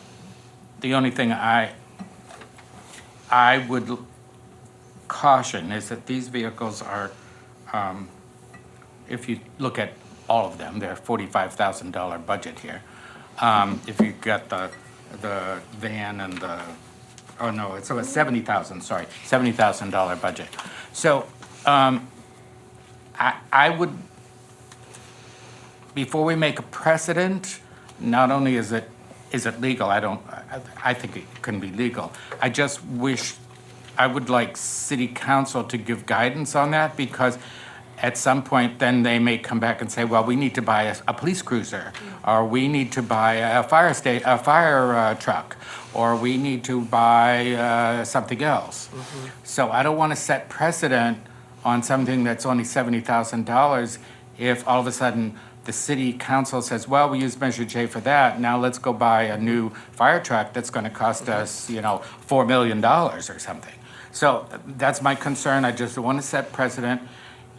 the only thing I would caution is that these vehicles are, if you look at all of them, they're $45,000 budget here. If you got the van and the, oh no, it's a $70,000 budget. So, I would, before we make a precedent, not only is it legal, I think it can be legal. I just wish, I would like city council to give guidance on that, because at some point, then they may come back and say, well, we need to buy a police cruiser, or we need to buy a fire truck, or we need to buy something else. So I don't want to set precedent on something that's only $70,000 if all of a sudden the city council says, well, we use Measure J for that, now let's go buy a new fire truck that's going to cost us, $4 million or something. So that's my concern. I just want to set precedent.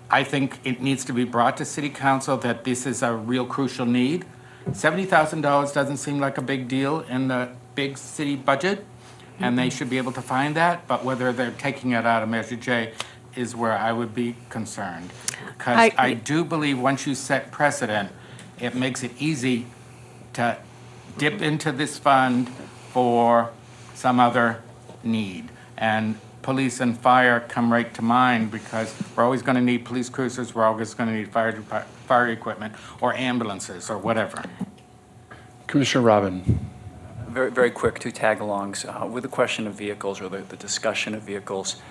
I think it needs to be brought to city council that this is a real crucial need. $70,000 doesn't seem like a big deal in the big city budget, and they should be able to find that, but whether they're taking it out of Measure J is where I would be concerned. Because I do believe once you set precedent, it makes it easy to dip into this fund for some other need. And police and fire come right to mind, because we're always going to need police cruisers, we're always going to need fire equipment, or ambulances, or whatever. Commissioner Robin. Very, very quick, 2 tag-alongs. With the question of vehicles, or the discussion of vehicles,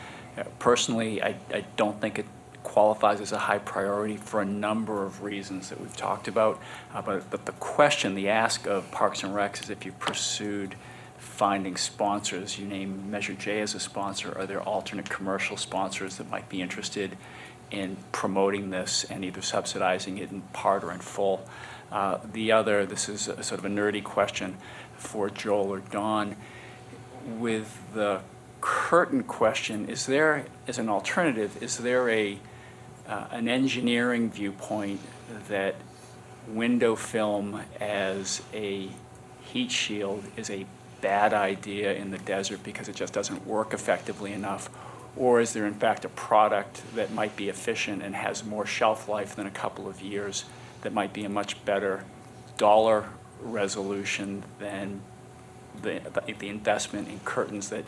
personally, I don't think it qualifies as a high priority for a number of reasons that we've talked about. But the question, the ask of Parks and Recs is, if you pursued finding sponsors, you name Measure J as a sponsor, are there alternate commercial sponsors that might be interested in promoting this and either subsidizing it in part or in full. The other, this is a sort of a nerdy question for Joel or Dawn. With the curtain question, is there, as an alternative, is there an engineering viewpoint that window film as a heat shield is a bad idea in the desert because it just doesn't work effectively enough? Or is there in fact a product that might be efficient and has more shelf life than a couple of years that might be a much better dollar resolution than the investment in curtains that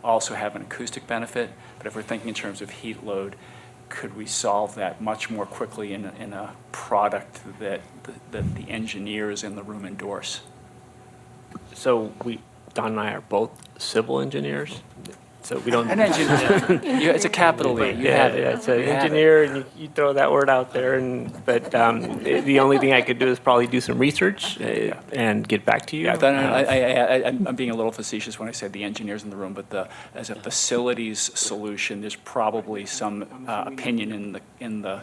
also have an acoustic benefit? But if we're thinking in terms of heat load, could we solve that much more quickly in a product that the engineers in the room endorse? So Don and I are both civil engineers, so we don't. An engineer, it's a capital E. You Yeah, have it. yeah, it's an You have it. engineer, and you throw that word out there, but the only thing I could do is probably do some research and get back to you. Yeah, I'm being a little facetious when I say the engineers in the room, but as a facilities solution, there's probably some opinion in the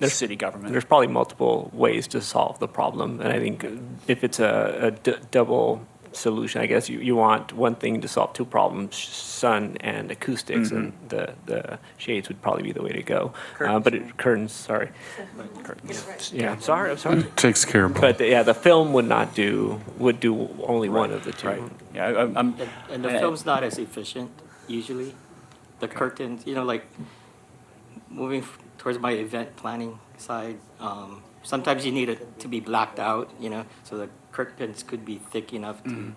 city government. There's probably multiple ways to solve the problem, and I think if it's a double solution, I guess you want one thing to solve two problems, sun and acoustics, and the shades would probably be the way to go. Curtains, sorry. Curtains. Yeah, I'm sorry. Takes care of both. But yeah, the film would do only one of the two. Right. Yeah, And the film's not as efficient usually. The curtains, like moving towards my event planning side, sometimes you need it to be blacked out, so the curtains could be thick enough to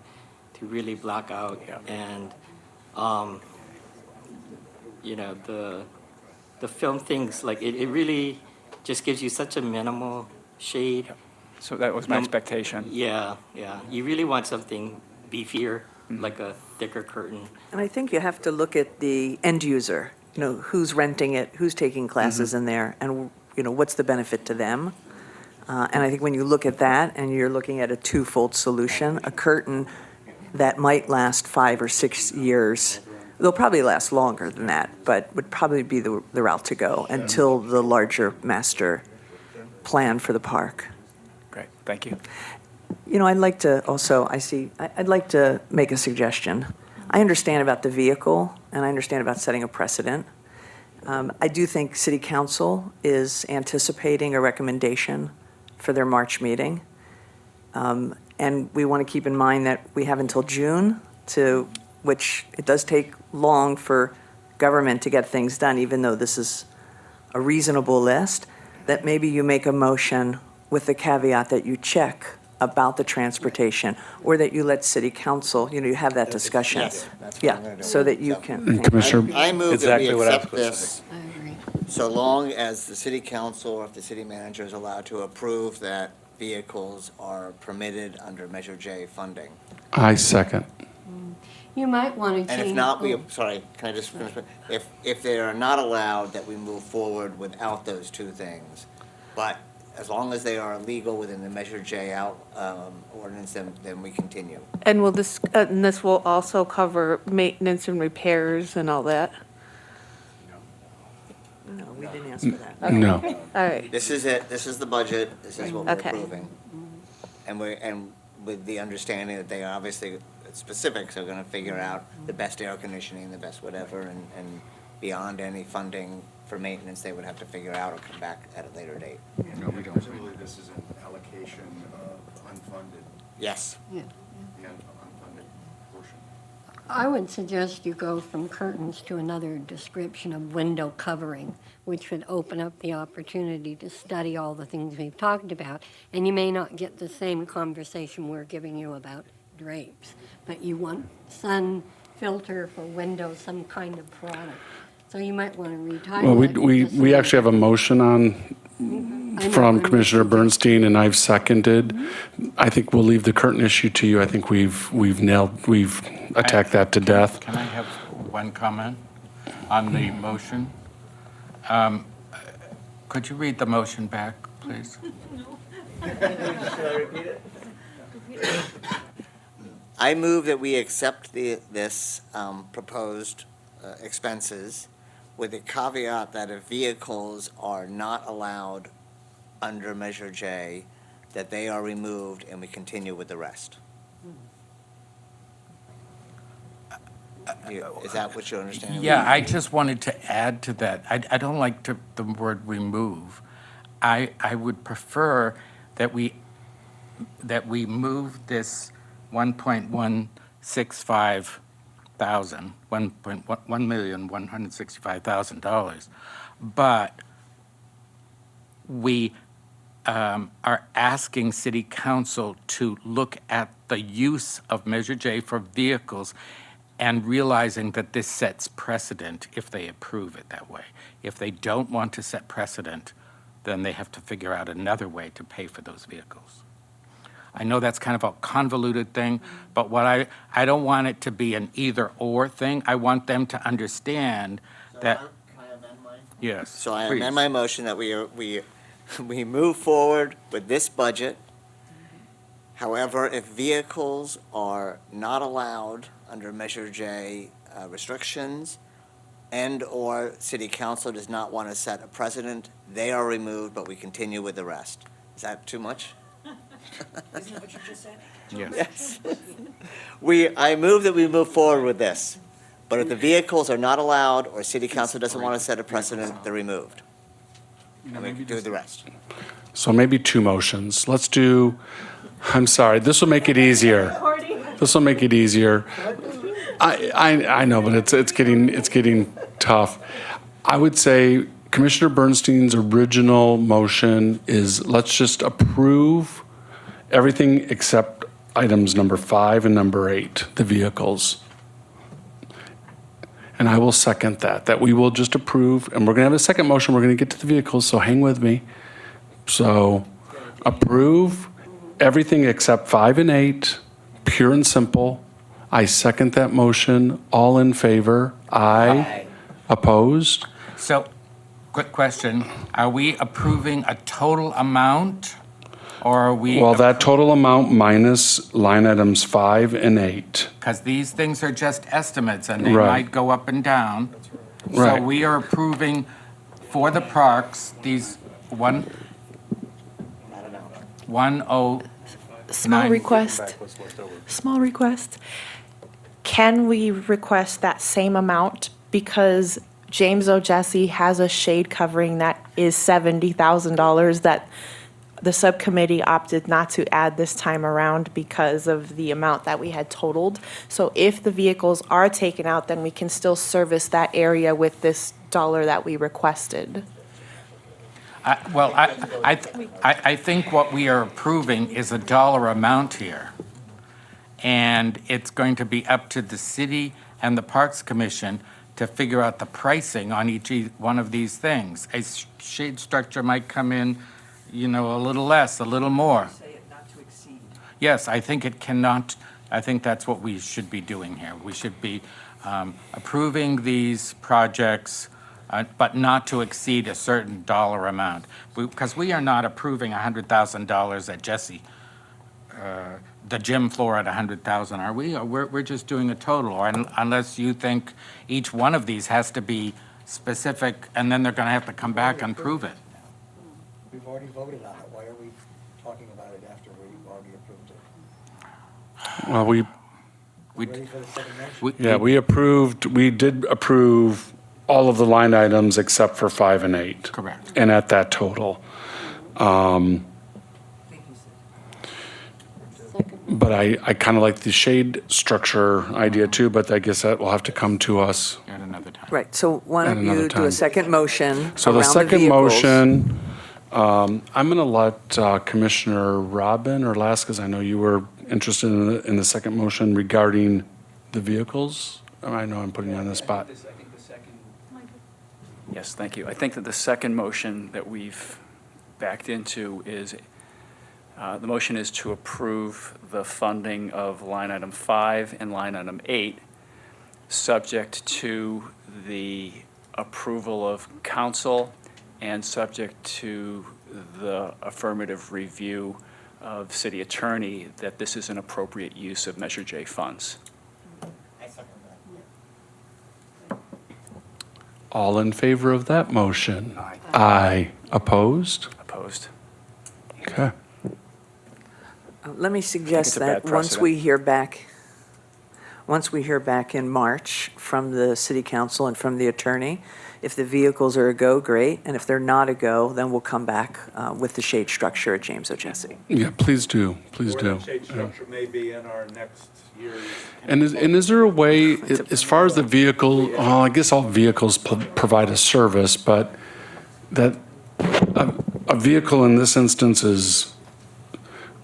really black out. And, the film things, like it really just gives you such a minimal shade. So that was my expectation. Yeah. You really want something beefier, like a thicker curtain. And I think you have to look at the end user, who's renting it, who's taking classes in there, and, what's the benefit to them. And I think when you look at that and you're looking at a twofold solution, a curtain that might last 5 or 6 years, they'll probably last longer than that, but would probably be the route to go until the larger master plan for the park. Great, thank you. I'd like to also, I'd like to make a suggestion. I understand about the vehicle, and I understand about setting a precedent. I do think City Council is anticipating a recommendation for their March meeting. And we want to keep in mind that we have until June which it does take long for government to get things done, even though this is a reasonable list, that maybe you make a motion with the caveat that you check about the transportation, or that you let City Council, you have that discussion. Yes, that's what I'm gonna do. So that you can. Commissioner, I move that Exactly we what I was accept supposed to this, I agree. so long as the city council or if the city manager is allowed to approve that vehicles are permitted under Measure J funding. I second. You might want to change. And if not, sorry, can I just finish? If they are not allowed, that we move forward without those two things. But as long as they are legal within the Measure J ordinance, then we continue. And this will also cover maintenance and repairs and all that? No, we didn't ask for that. No. All right. This is it, this is the budget, this is what we're Okay. approving. And with the understanding that they are obviously specifics are gonna figure out the best air conditioning, the best whatever, and beyond any funding for maintenance, they would have to figure out or come back at a later date. No, we don't. Presumably, this is an allocation of unfunded, Yes. Yeah. the unfunded portion. I would suggest you go from curtains to another description of window covering, which would open up the opportunity to study all the things we've talked about. And you may not get the same conversation we're giving you about drapes, but you want sun filter for windows, some kind of product. So you might want to retitle Well, it. we actually have a motion on, I know, from I'm- Commissioner Bernstein, and I've seconded. I think we'll leave the curtain issue to you. I think we've attacked that to death. Can I have one comment on the motion? Could you read the motion back, please? I move that we accept this proposed expenses with a caveat that if vehicles are not allowed under Measure J, that they are removed and we continue with the rest. Is that what you understand? Yeah, I just wanted to add to that. I don't like the word remove. I would prefer that we move this 1,165,000, but we are asking City Council to look at the use of Measure J for vehicles and realizing that this sets precedent if they approve it that way. If they don't want to set precedent, then they have to figure out another way to pay for those vehicles. I know that's kind of a convoluted thing, but what I don't want it to be an either-or thing. I want them to understand that. Can I amend mine? Yes, So I please. amend my motion that we move forward with this budget. However, if vehicles are not allowed under Measure J restrictions and/or City Council does not want to set a precedent, they are removed, but we continue with the rest. Is that too much? Isn't that what you just said? Yes. I move that we move forward with this, but if the vehicles are not allowed or City Council doesn't want to set a precedent, they're removed. And we can do the rest. So maybe two motions. Let's do, I'm sorry, this will make it easier. This will make it easier. I know, but it's getting tough. I would say Commissioner Bernstein's original motion is let's just approve everything except items number 5 and number 8, the vehicles. And I will second that we will just approve, and we're going to have a second motion. We're going to get to the vehicles, so hang with me. So approve everything except 5 and 8, pure and simple. I second that motion. All in favor? Aye. Opposed? So, quick question. Are we approving a total amount, or are we? Well, that total amount minus line items 5 and 8. Because these things are just estimates, and they Right. might go up and down. So Right. we are approving for the parks, these one oh Small request. Small request. Can we request that same amount because James O'Jesse has a shade covering that is $70,000 that the subcommittee opted not to add this time around because of the amount that we had totaled. So if the vehicles are taken out, then we can still service that area with this dollar that we requested. I think what we are approving is a dollar amount here. And it's going to be up to the city and the Parks Commission to figure out the pricing on each one of these things. A shade structure might come in, a little less, a little more. Say it not to exceed. Yes, I think it cannot, I think that's what we should be doing here. We should be approving these projects, but not to exceed a certain dollar amount. Because we are not approving $100,000 at Jesse, the gym floor at 100,000, are we? Or we're just doing a total, or unless you think each one of these has to be specific, and then they're going to have to come back and prove it. We've already voted on it. Why are we talking about it after we've already approved it? Well, We- Ready for the second motion? we did approve all of the line items except for 5 and 8. Correct. And at that total. But I kind of like the shade structure idea too, but I guess that will have to come to us. At another time. Right, so why At don't another you do time. a second motion So the around second vehicles. motion, I'm going to let Commissioner Robin or Laskus, I know you were interested in the second motion regarding the vehicles. I know I'm putting you on the spot. Yes, thank you. I think that the second motion that we've backed into is, the motion is to approve the funding of line item 5 and line item 8, subject to the approval of council and subject to the affirmative review of city attorney that this is an appropriate use of Measure J funds. All in favor of that motion? Aye. Aye. Opposed? Opposed. Okay. Let me suggest it's a bad that once precedent. we hear back in March from the city council and from the attorney, if the vehicles are a go, great, and if they're not a go, then we'll come back with the shade structure at James O'Jesse. Yeah, please do, please Or do. that shade structure may be in our next year's. And is there a way, as far as the vehicle, I guess all vehicles provide a service, but that a vehicle in this instance is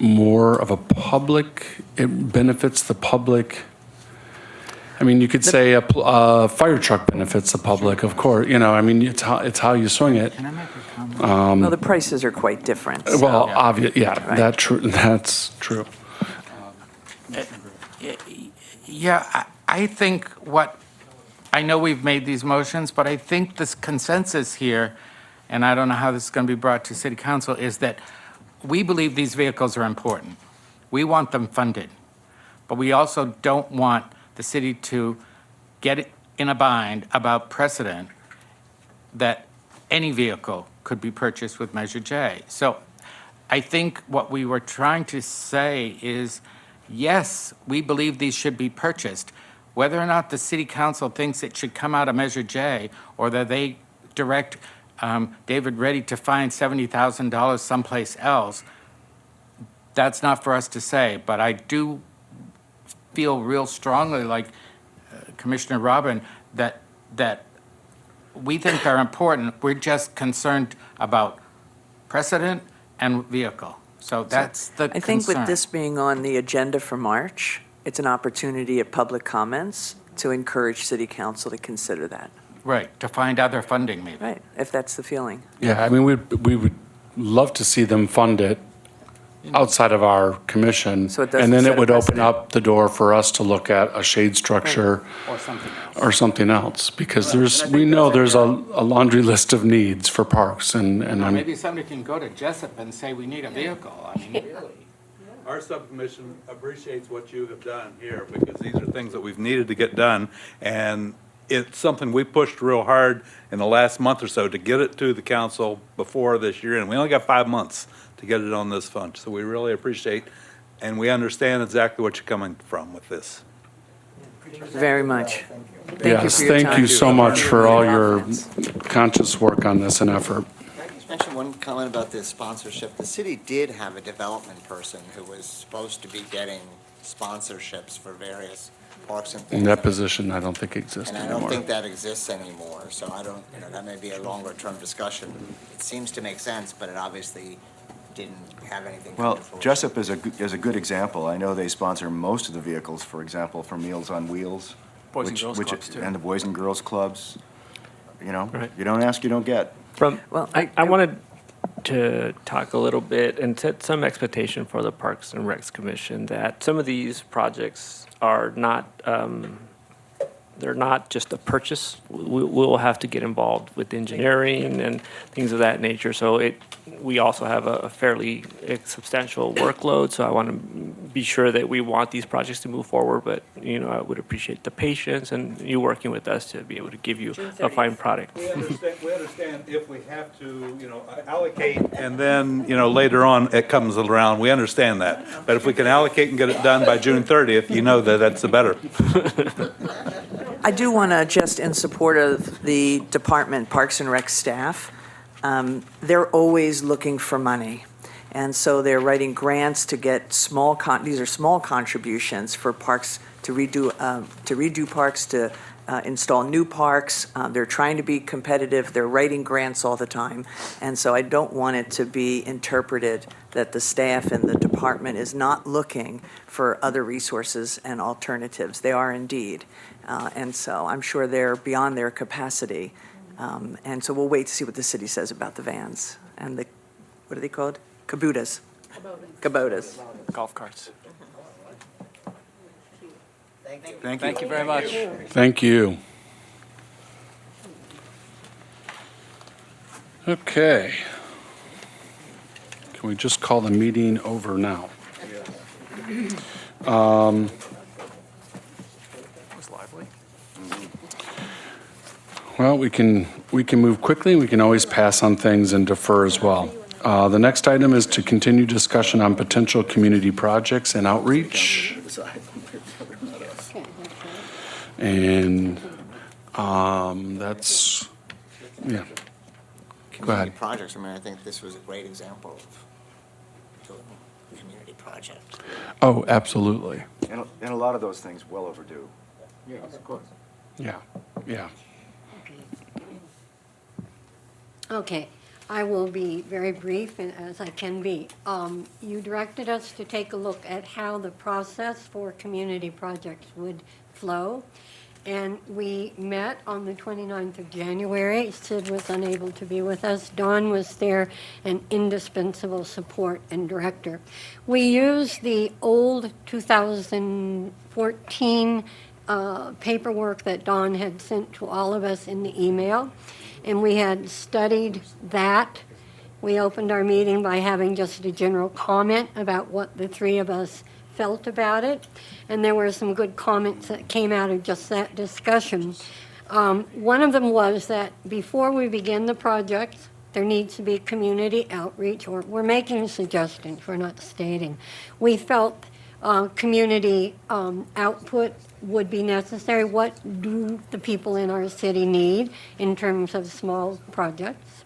more of a public, it benefits the public. I mean, you could say a fire truck benefits the public, of course, you know, I mean, it's how you swing it. Can I make a comment? Well, the prices are quite different. so- Well, obvious, yeah, Right. that's true. Yeah, I think I know we've made these motions, but I think this consensus here, and I don't know how this is going to be brought to city council, is that we believe these vehicles are important. We want them funded, but we also don't want the city to get in a bind about precedent that any vehicle could be purchased with Measure J. So I think what we were trying to say is, yes, we believe these should be purchased. Whether or not the city council thinks it should come out of Measure J, or that they direct David Reddy to find $70,000 someplace else, that's not for us to say. But I do feel real strongly, like Commissioner Robin, that we think they're important. We're just concerned about precedent and vehicle. So that's the concern. I think with this being on the agenda for March, it's an opportunity at public comments to encourage city council to consider that. Right, to find other funding maybe. Right, if that's the feeling. Yeah, I mean, we would love to see them fund it outside of our commission. So it doesn't And then set it a would open precedent. up the door for us to look at a shade structure Or something else. or something else. Because we know there's a laundry list of needs for parks and I'm, Maybe somebody can go to Jessup and say, we need a vehicle. I mean, Our subcommission appreciates what you have done here, because these are things that we've needed to get done, and it's something we pushed real hard in the last month or so to get it to the council before this year, and we only got 5 months to get it on this fund, so we really appreciate, and we understand exactly what you're coming from with this. Very much. Thank you yes, for your thank time. you so much for all your conscious work on this and effort. Can I just mention one comment about this sponsorship? The city did have a development person who was supposed to be getting sponsorships for various parks and things. And that position, I don't think exists And I anymore. don't think that exists anymore, so I don't, that may be a longer-term discussion. It seems to make sense, but it obviously didn't have anything. come Well, to fruition. Jessup is a good example. I know they sponsor most of the vehicles, for example, for Meals on Wheels. Boys and which- Girls which- Clubs, too. And the Boys and Girls Clubs. You know, Right. you don't ask, you don't get. Well, I wanted to talk a little bit and set some expectation for the Parks and Recs Commission that some of these projects are not, they're not just a purchase. We'll have to get involved with engineering and things of that nature. So we also have a fairly substantial workload. So I want to be sure that we want these projects to move forward. But, I would appreciate the patience and you working with us to be able to give you a fine product. We understand if we have to, allocate, and then, later on, it comes around, we understand that. But if we can allocate and get it done by June 30th, that's the better. I do want to, just in support of the department, Parks and Rec staff, they're always looking for money. And so they're writing grants to get these are small contributions for parks to redo parks, to install new parks. They're trying to be competitive. They're writing grants all the time. And so I don't want it to be interpreted that the staff and the department is not looking for other resources and alternatives. They are indeed. And so I'm sure they're beyond their capacity. And so we'll wait to see what the city says about the vans and what are they called? Kubotas. Kubotas. Golf carts. Thank Thank you very much. Thank you. Okay. Can we just call the meeting over now? It was lively. Well, we can move quickly. We can always pass on things and defer as well. The next item is to continue discussion on potential community projects and outreach. And that's, yeah. Go ahead. Community projects, I mean, I think this was a great example of doing a community project. Oh, absolutely. And a lot of those things well overdue. Yes, of course. Yeah, yeah. Okay, I will be very brief and as I can be. You directed us to take a look at how the process for community projects would flow. And we met on the 29th of January. Sid was unable to be with us. Dawn was there, an indispensable support and director. We used the old 2014 paperwork that Dawn had sent to all of us in the email, and we had studied that. We opened our meeting by having just a general comment about what the three of us felt about it, and there were some good comments that came out of just that discussion. One of them was that before we begin the project, there needs to be community outreach, or we're making suggestions, we're not stating. We felt community output would be necessary. What do the people in our city need in terms of small projects?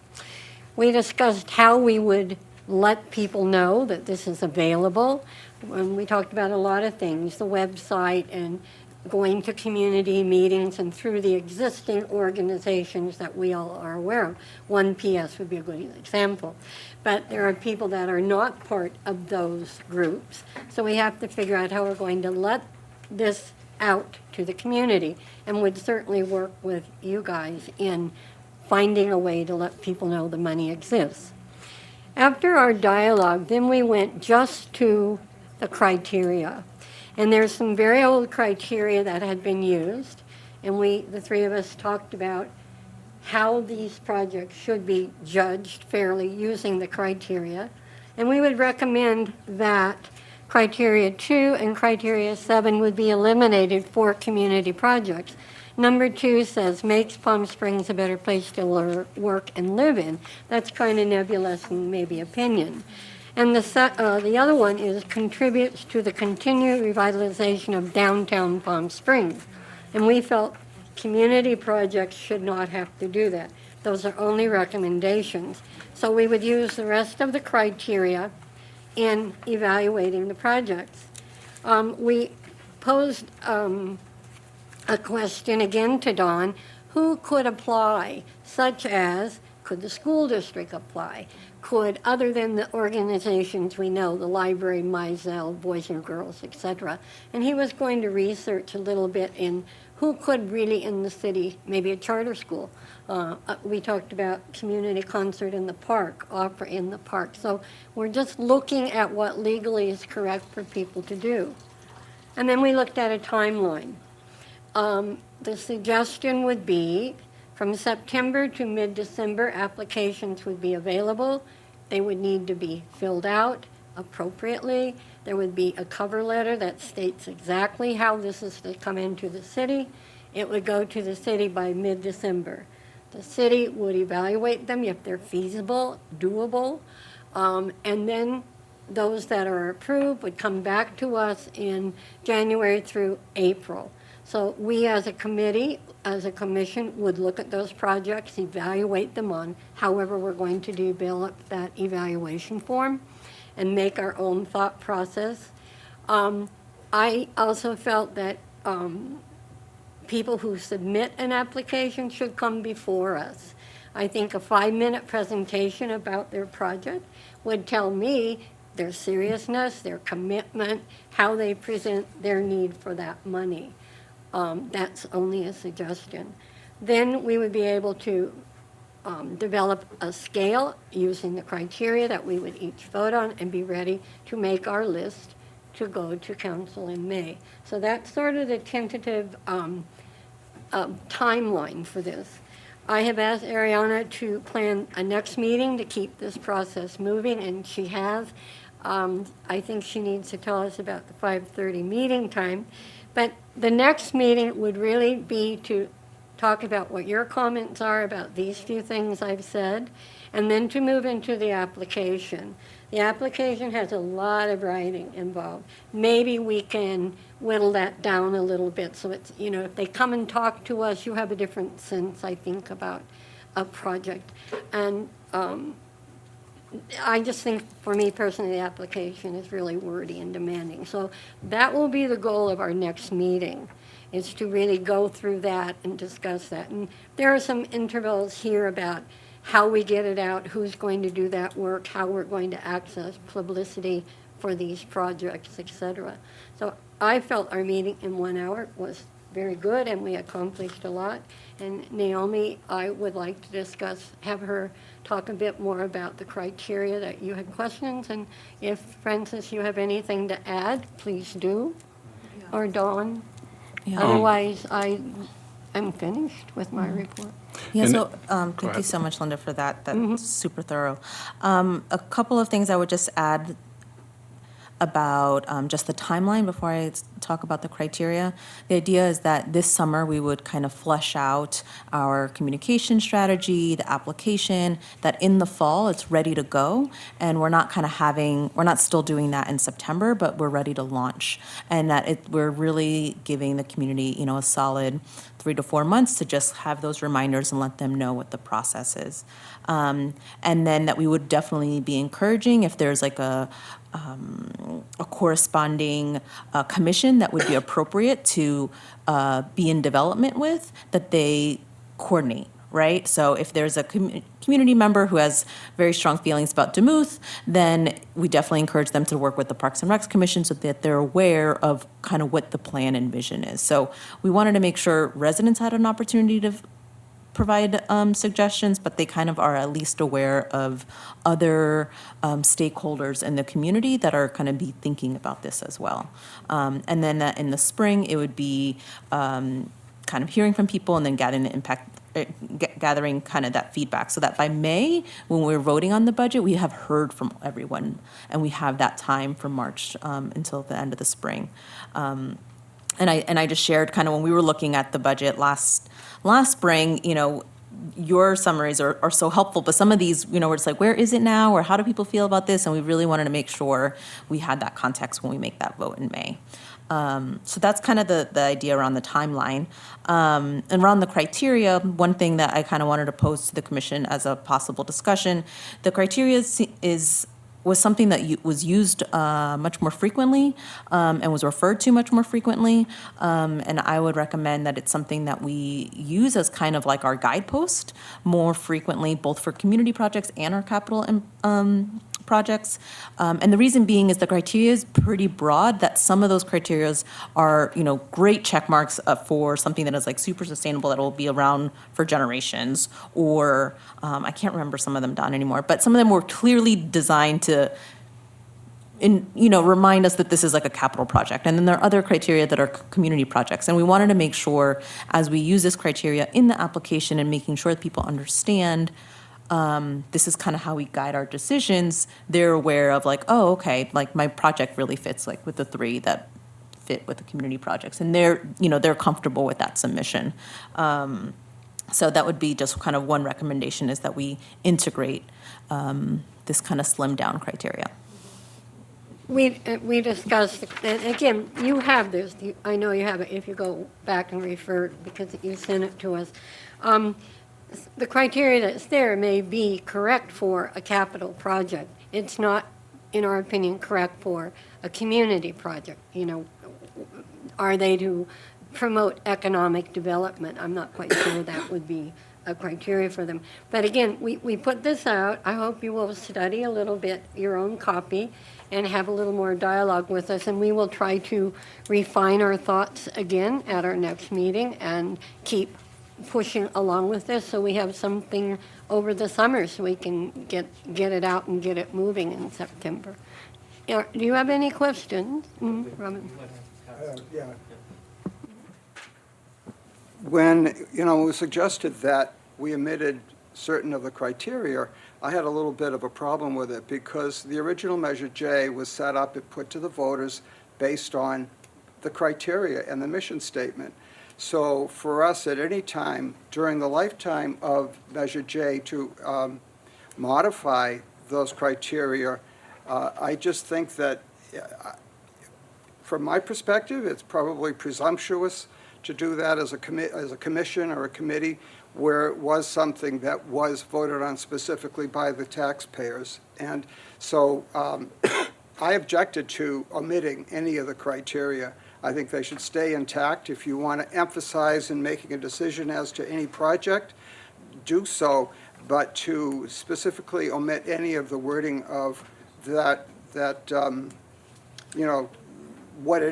We discussed how we would let people know that this is available. And we talked about a lot of things, the website and going to community meetings and through the existing organizations that we all are aware of. 1PS would be a good example. But there are people that are not part of those groups. So we have to figure out how we're going to let this out to the community, and would certainly work with you guys in finding a way to let people know the money exists. After our dialogue, then we went just to the criteria. And there's some very old criteria that had been used, and the three of us talked about how these projects should be judged fairly using the criteria. And we would recommend that criteria 2 and criteria 7 would be eliminated for community projects. Number 2 says, makes Palm Springs a better place to work and live in. That's kind of nebulous and maybe opinion. And the other one is contributes to the continued revitalization of downtown Palm Springs. And we felt community projects should not have to do that. Those are only recommendations. So we would use the rest of the criteria in evaluating the projects. We posed a question again to Dawn, who could apply, such as, could the school district apply? Could, other than the organizations we know, the library, Mizell, Boys and Girls, etc. And he was going to research a little bit in who could really in the city, maybe a charter school. We talked about community concert in the park, opera in the park. So we're just looking at what legally is correct for people to do. And then we looked at a timeline. The suggestion would be from September to mid-December, applications would be available. They would need to be filled out appropriately. There would be a cover letter that states exactly how this is to come into the city. It would go to the city by mid-December. The city would evaluate them if they're feasible, doable, and then those that are approved would come back to us in January through April. So we as a committee, as a commission, would look at those projects, evaluate them on however we're going to develop that evaluation form and make our own thought process. I also felt that people who submit an application should come before us. I think a 5-minute presentation about their project would tell me their seriousness, their commitment, how they present their need for that money. That's only a suggestion. Then we would be able to develop a scale using the criteria that we would each vote on and be ready to make our list to go to council in May. So that's sort of the tentative timeline for this. I have asked Ariana to plan a next meeting to keep this process moving, and she has. I think she needs to tell us about the 5:30 meeting time. But the next meeting would really be to talk about what your comments are about these few things I've said, and then to move into the application. The application has a lot of writing involved. Maybe we can whittle that down a little bit so it's, you know, if they come and talk to us, you have a different sense, I think, about a project. And I just think, for me personally, the application is really wordy and demanding. So that will be the goal of our next meeting, is to really go through that and discuss that. And there are some intervals here about how we get it out, who's going to do that work, how we're going to access publicity for these projects, et cetera. So I felt our meeting in 1 hour was very good, and we accomplished a lot. And Naomi, I would like to discuss, have her talk a bit more about the criteria that you had questions. And if, Francis, you have anything to add, please do. Or Dawn. Yeah. Otherwise, I'm finished with my report. Yeah, And- so Go thank you ahead. so much, Linda, for that. That's super thorough. A couple of things I would just add about just the timeline before I talk about the criteria. The idea is that this summer we would kind of flesh out our communication strategy, the application, that in the fall it's ready to go. And we're not still doing that in September, but we're ready to launch. And that we're really giving the community, a solid 3 to 4 months to just have those reminders and let them know what the process is. And then that we would definitely be encouraging if there's like a corresponding commission that would be appropriate to be in development with, that they coordinate, right? So if there's a community member who has very strong feelings about Demuth, then we definitely encourage them to work with the Parks and Recs Commission so that they're aware of kind of what the plan and vision is. So we wanted to make sure residents had an opportunity to provide suggestions, but they kind of are at least aware of other stakeholders in the community that are kind of be thinking about this as well. And then in the spring, it would be kind of hearing from people and then gathering kind of that feedback, so that by May, when we're voting on the budget, we have heard from everyone, and we have that time from March until the end of the spring. And I just shared kind of when we were looking at the budget last spring, your summaries are so helpful, but some of these, we're just like, where is it now, or how do people feel about this? And we really wanted to make sure we had that context when we make that vote in May. So that's kind of the idea around the timeline. And around the criteria, one thing that I kind of wanted to pose to the commission as a possible discussion, the criteria was something that was used much more frequently and was referred to much more frequently. And I would recommend that it's something that we use as kind of like our guidepost more frequently, both for community projects and our capital projects. And the reason being is the criteria is pretty broad, that some of those criteria are, great check marks for something that is like super sustainable, that will be around for generations, or I can't remember some of them, Don, anymore, but some of them were clearly designed to remind us that this is like a capital project. And then there are other criteria that are community projects. And we wanted to make sure, as we use this criteria in the application and making sure that people understand this is kind of how we guide our decisions, they're aware of like, oh, okay, like my project really fits like with the 3 that fit with the community projects. And they're comfortable with that submission. So that would be just kind of one recommendation, is that we integrate this kind of slimmed down criteria. We discussed, and again, you have this, I know you have it, if you go back and refer, because you sent it to us. The criteria that's there may be correct for a capital project. It's not, in our opinion, correct for a community project. Are they to promote economic development? I'm not quite sure that would be a criteria for them. But again, we put this out. I hope you will study a little bit your own copy and have a little more dialogue with us, and we will try to refine our thoughts again at our next meeting and keep pushing along with this, so we have something over the summer so we can get it out and get it moving in September. Do you have any questions? Robin? Yeah. When, it was suggested that we omitted certain of the criteria, I had a little bit of a problem with it, because the original Measure J was set up and put to the voters based on the criteria and the mission statement. So for us, at any time during the lifetime of Measure J to modify those criteria, I just think that, from my perspective, it's probably presumptuous to do that as a commission or a committee where it was something that was voted on specifically by the taxpayers. And so I objected to omitting any of the criteria. I think they should stay intact. If you want to emphasize in making a decision as to any project, do so, but to specifically omit any of the wording of that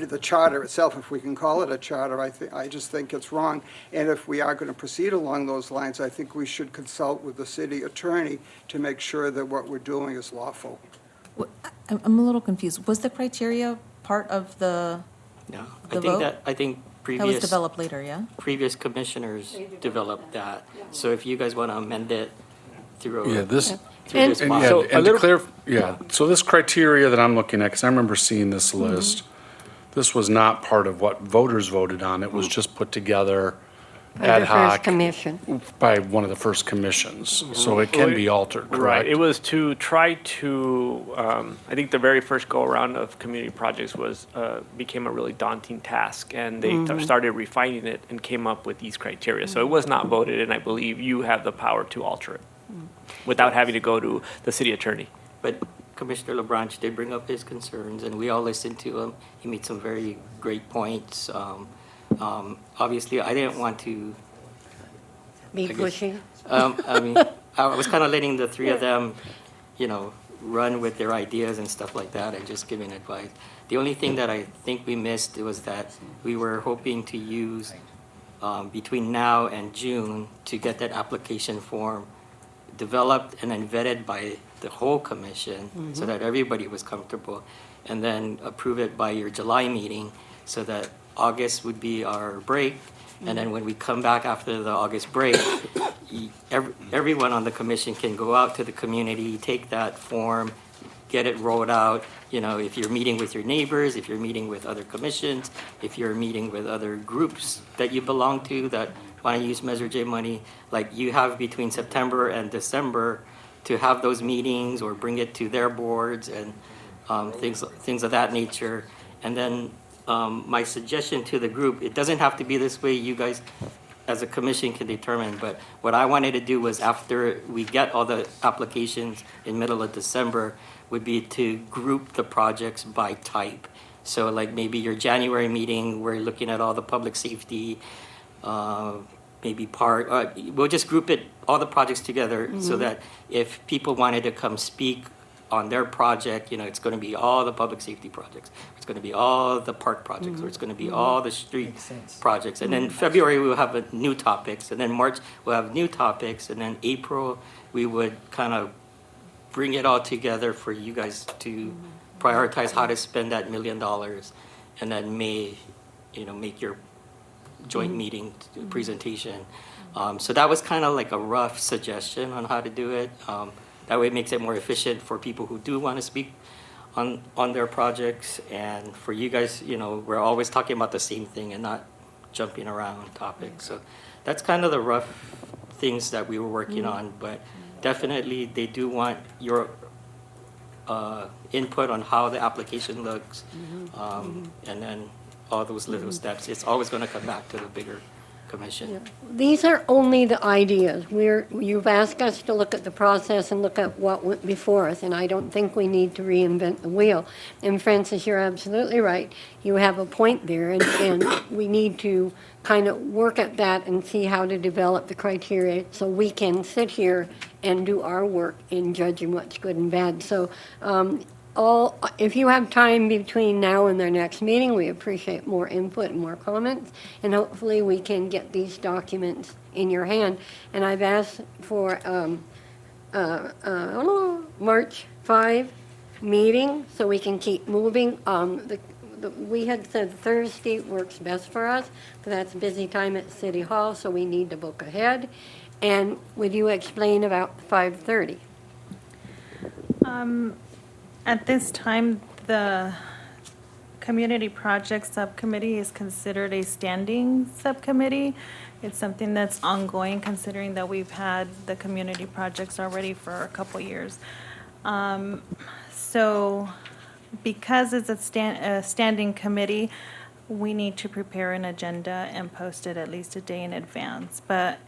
the charter itself, if we can call it a charter, I just think it's wrong. And if we are going to proceed along those lines, I think we should consult with the city attorney to make sure that what we're doing is lawful. I'm a little confused. Was the criteria part of the No, The vote? I think that was previous, developed later, yeah? previous commissioners developed that. So if you guys want to amend it through. Yeah, this, through and, this yeah, body. and to clear, yeah, so this criteria that I'm looking at, because I remember seeing this Mm-hmm. list, this was not part of what voters voted on. It was just put together ad hoc Commission. by one of the first commissions. So it can be altered, Right, correct? it was to try to, I think the very first go-around of community projects was, became a really daunting task, and they started refining it and came up with these criteria. So it was not voted, and I believe you have the power to alter it without having to go to the city attorney. But Commissioner LeBranch did bring up his concerns, and we all listened to him. He made some very great points. Obviously, I didn't want to, Be I guess- pushing. I mean, I was kind of letting the three of them, run with their ideas and stuff like that and just giving advice. The only thing that I think we missed was that we were hoping to use between now and June to get that application form developed and then vetted by the whole commission so that everybody was comfortable, and then approve it by your July meeting so that August would be our break. And then when we come back after the August break, everyone on the commission can go out to the community, take that form, get it rolled out. If you're meeting with your neighbors, if you're meeting with other commissions, if you're meeting with other groups that you belong to that want to use Measure J money, like you have between September and December to have those meetings or bring it to their boards and things of that nature. And then my suggestion to the group, it doesn't have to be this way, you guys as a commission can determine, but what I wanted to do was after we get all the applications in middle of December, would be to group the projects by type. So like maybe your January meeting, we're looking at all the public safety, maybe we'll just group all the projects together so that if people wanted to come speak on their project, it's going to be all the public safety projects. It's going to be all the park projects, or it's going to be all the street projects. And then February, we'll have new topics. And then March, we'll have new topics. And then April, we would kind of bring it all together for you guys to prioritize how to spend that $1 million. And then May, make your joint meeting presentation. So that was kind of like a rough suggestion on how to do it. That way it makes it more efficient for people who do want to speak on their projects. And for you guys, we're always talking about the same thing and not jumping around topics. So that's kind of the rough things that we were working on. But definitely they do want your input on how the application looks. And then all those little steps. It's always going to come back to the bigger commission. These are only the ideas. You've asked us to look at the process and look at what went before us, and I don't think we need to reinvent the wheel. And Francis, you're absolutely right. You have a point there, and we need to kind of work at that and see how to develop the criteria so we can sit here and do our work in judging what's good and bad. So if you have time between now and their next meeting, we appreciate more input and more comments, and hopefully we can get these documents in your hand. And I've asked for March 5 meeting so we can keep moving. We had said Thursday works best for us because that's a busy time at City Hall, so we need to book ahead. And would you explain about 5:30? At this time, the Community Project Subcommittee is considered a standing subcommittee. It's something that's ongoing, considering that we've had the community projects already for a couple years. So because it's a standing committee, we need to prepare an agenda and post it at least a day in advance. But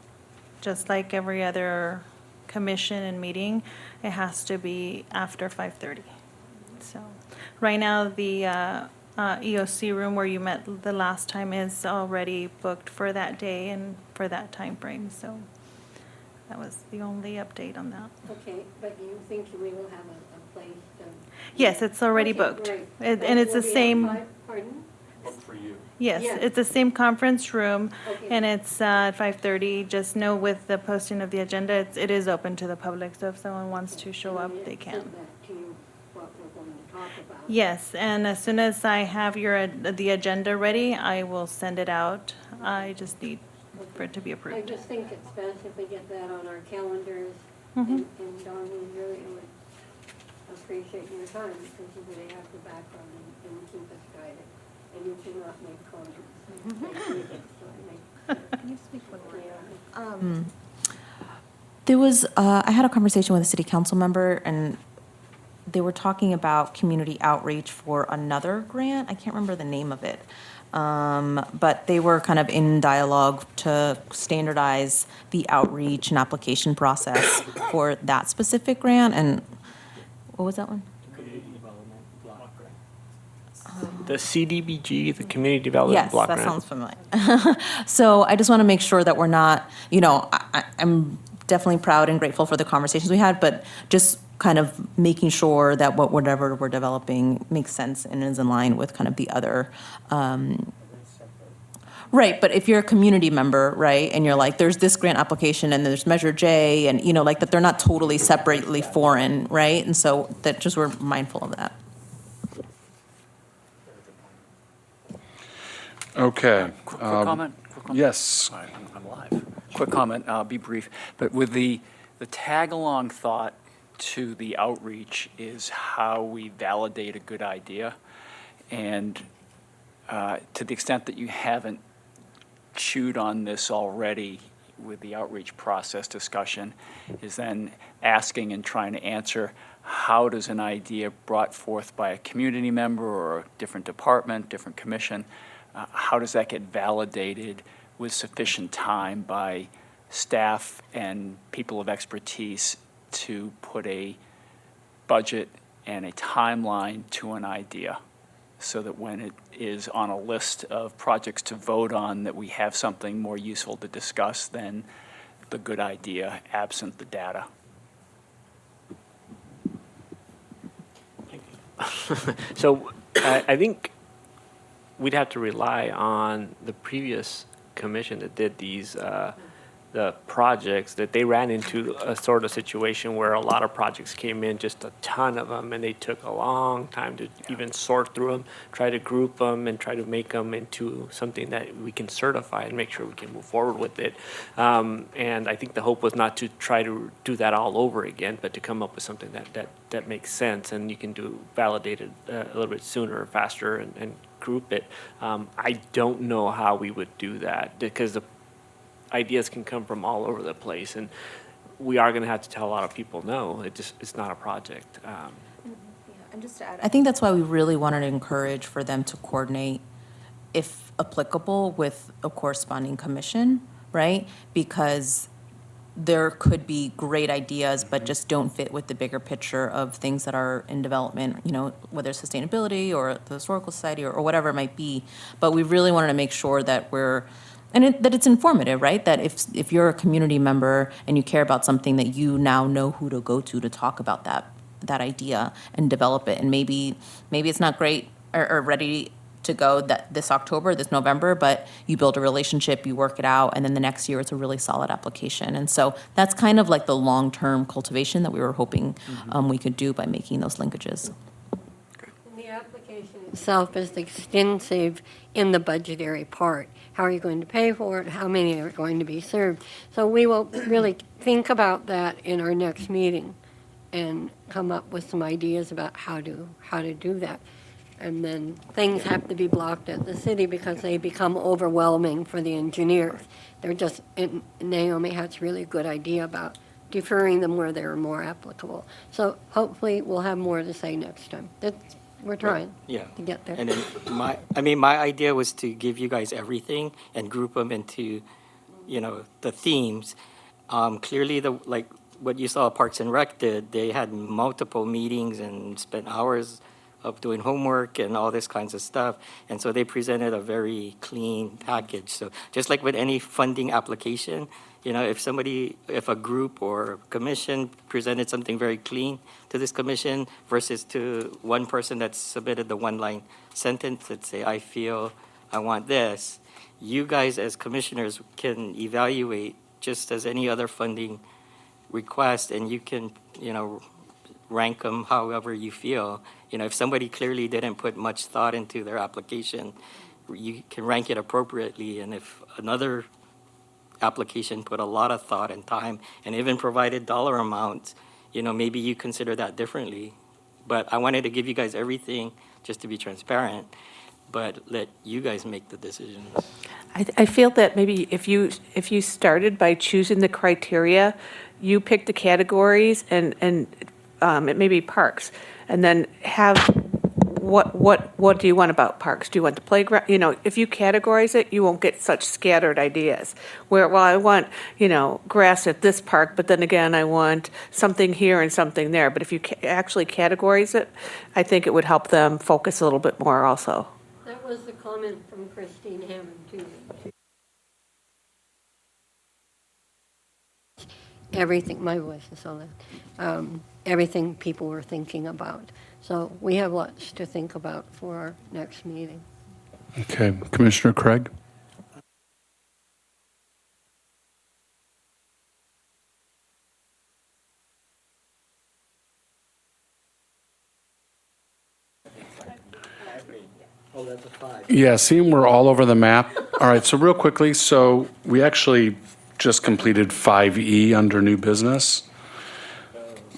just like every other commission and meeting, it has to be after 5:30. So right now, the EOC room where you met the last time is already booked for that day and for that time frame. So that was the only update on that. Okay, but do you think we will have a place to? Yes, it's already Okay, booked. great. And it's the Will be at same, Pardon? For you. yes, Yeah. it's the same conference room, Okay. and it's at 5:30. Just know with the posting of the agenda, it is open to the public, so if someone wants to show up, they can. Send that to you, what we're going to talk about. Yes, and as soon as I have the agenda ready, I will send it out. I just need for it to be I approved. just think it's best if we get that on our calendars, Mhm. and Dawn, we really would appreciate your time, because you really have the background and keep us guided, and you cannot make comments. Can you speak There was, I had a conversation with a city council member, and they were talking about community outreach for another grant. I can't remember the name of it. But they were kind of in dialogue to standardize the outreach and application process for that specific grant. And what was that one? The CDBG, the Community Development Block Grant. Yes, that sounds familiar. So I just want to make sure that we're not, I'm definitely proud and grateful for the conversations we had, but just kind of making sure that whatever we're developing makes sense and is in line with kind of the other, right, but if you're a community member, right, and you're like, there's this grant application and there's Measure J, and, like that they're not totally separately foreign, right? And so that just we're mindful of that. Okay. Quick comment? Yes. Sorry, I'm live. Quick comment, I'll be brief. But with the tag-along thought to the outreach is how we validate a good idea. And to the extent that you haven't chewed on this already with the outreach process discussion, is then asking and trying to answer, how does an idea brought forth by a community member or a different department, different commission, how does that get validated with sufficient time by staff and people of expertise to put a budget and a timeline to an idea, so that when it is on a list of projects to vote on, that we have something more useful to discuss than the good idea absent the data. So I think we'd have to rely on the previous commission that did these, the projects, that they ran into a sort of situation where a lot of projects came in, just a ton of them, and they took a long time to even sort through them, try to group them, and try to make them into something that we can certify and make sure we can move forward with it. And I think the hope was not to try to do that all over again, but to come up with something that makes sense, and you can validate it a little bit sooner or faster and group it. I don't know how we would do that, because the ideas can come from all over the place, and we are going to have to tell a lot of people no. It's not a project. And just to add, I think that's why we really wanted to encourage for them to coordinate, if applicable, with a corresponding commission, right? Because there could be great ideas, but just don't fit with the bigger picture of things that are in development, whether it's sustainability or the Historical Society or whatever it might be. But we really wanted to make sure that that it's informative, right? That if you're a community member and you care about something, that you now know who to go to talk about that idea and develop it. And maybe it's not great or ready to go this October, this November, but you build a relationship, you work it out, and then the next year it's a really solid application. And so that's kind of like the long-term cultivation that we were hoping we could do by making those linkages. The application itself is extensive in the budgetary part. How are you going to pay for it? How many are going to be served? So we will really think about that in our next meeting and come up with some ideas about how to do that. And then things have to be blocked at the city because they become overwhelming for the engineers. They're just, and Naomi has a really good idea about deferring them where they're more applicable. So hopefully we'll have more to say next time. We're trying Yeah. to get there. And then my idea was to give you guys everything and group them into, the themes. Clearly, like what you saw Parks and Rec did, they had multiple meetings and spent hours of doing homework and all this kinds of stuff. And so they presented a very clean package. So just like with any funding application, if a group or commission presented something very clean to this commission versus to one person that submitted the one-line sentence that say, I feel I want this, you guys as commissioners can evaluate just as any other funding request, and you can, rank them however you feel. If somebody clearly didn't put much thought into their application, you can rank it appropriately. And if another application put a lot of thought and time and even provided dollar amounts, maybe you consider that differently. But I wanted to give you guys everything just to be transparent, but let you guys make the decisions. I feel that maybe if you started by choosing the criteria, you pick the categories and it may be parks, and then have what do you want about parks? Do you want the playground? If you categorize it, you won't get such scattered ideas. Where, well, I want, grass at this park, but then again, I want something here and something there. But if you actually categorize it, I think it would help them focus a little bit more also. That was the comment from Christine Hammond, too. Everything, my voice is so loud. Everything people were thinking about. So we have lots to think about for our next meeting. Okay, Commissioner Craig? Oh, that's a 5. Yeah, seeing we're all over the map. All right, so real quickly, so we actually just completed 5E under new business.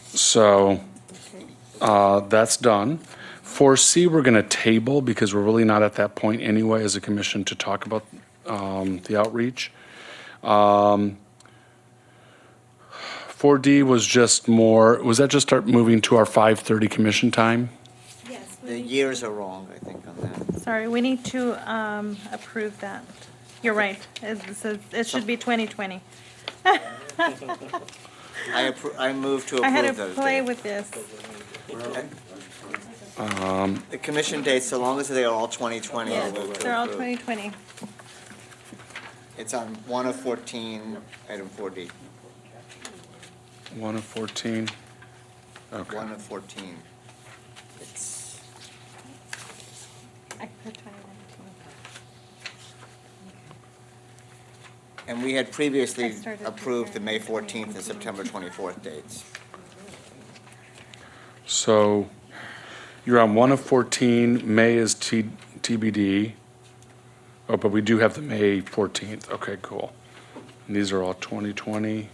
So that's done. 4C, we're going to table because we're really not at that point anyway as a commission to talk about the outreach. 4D was just more, was that just start moving to our 5:30 commission time? Yes. The years are wrong, I think, on that. Sorry, we need to approve that. You're right. It should be 2020. I move to I had approve to those play dates. with this. The commission dates, so long as they are all 2020, I Yes, move to they're all approve. 2020. It's on 1 of 14, item 4D. 1 of 14. Okay. 1 of 14. It's, I put 2019. and we had previously I started approved the May preparing 14th and September 24th dates. So you're on 1 of 14, May is TBD. Oh, but we do have the May 14th. Okay, cool. And these are all 2020.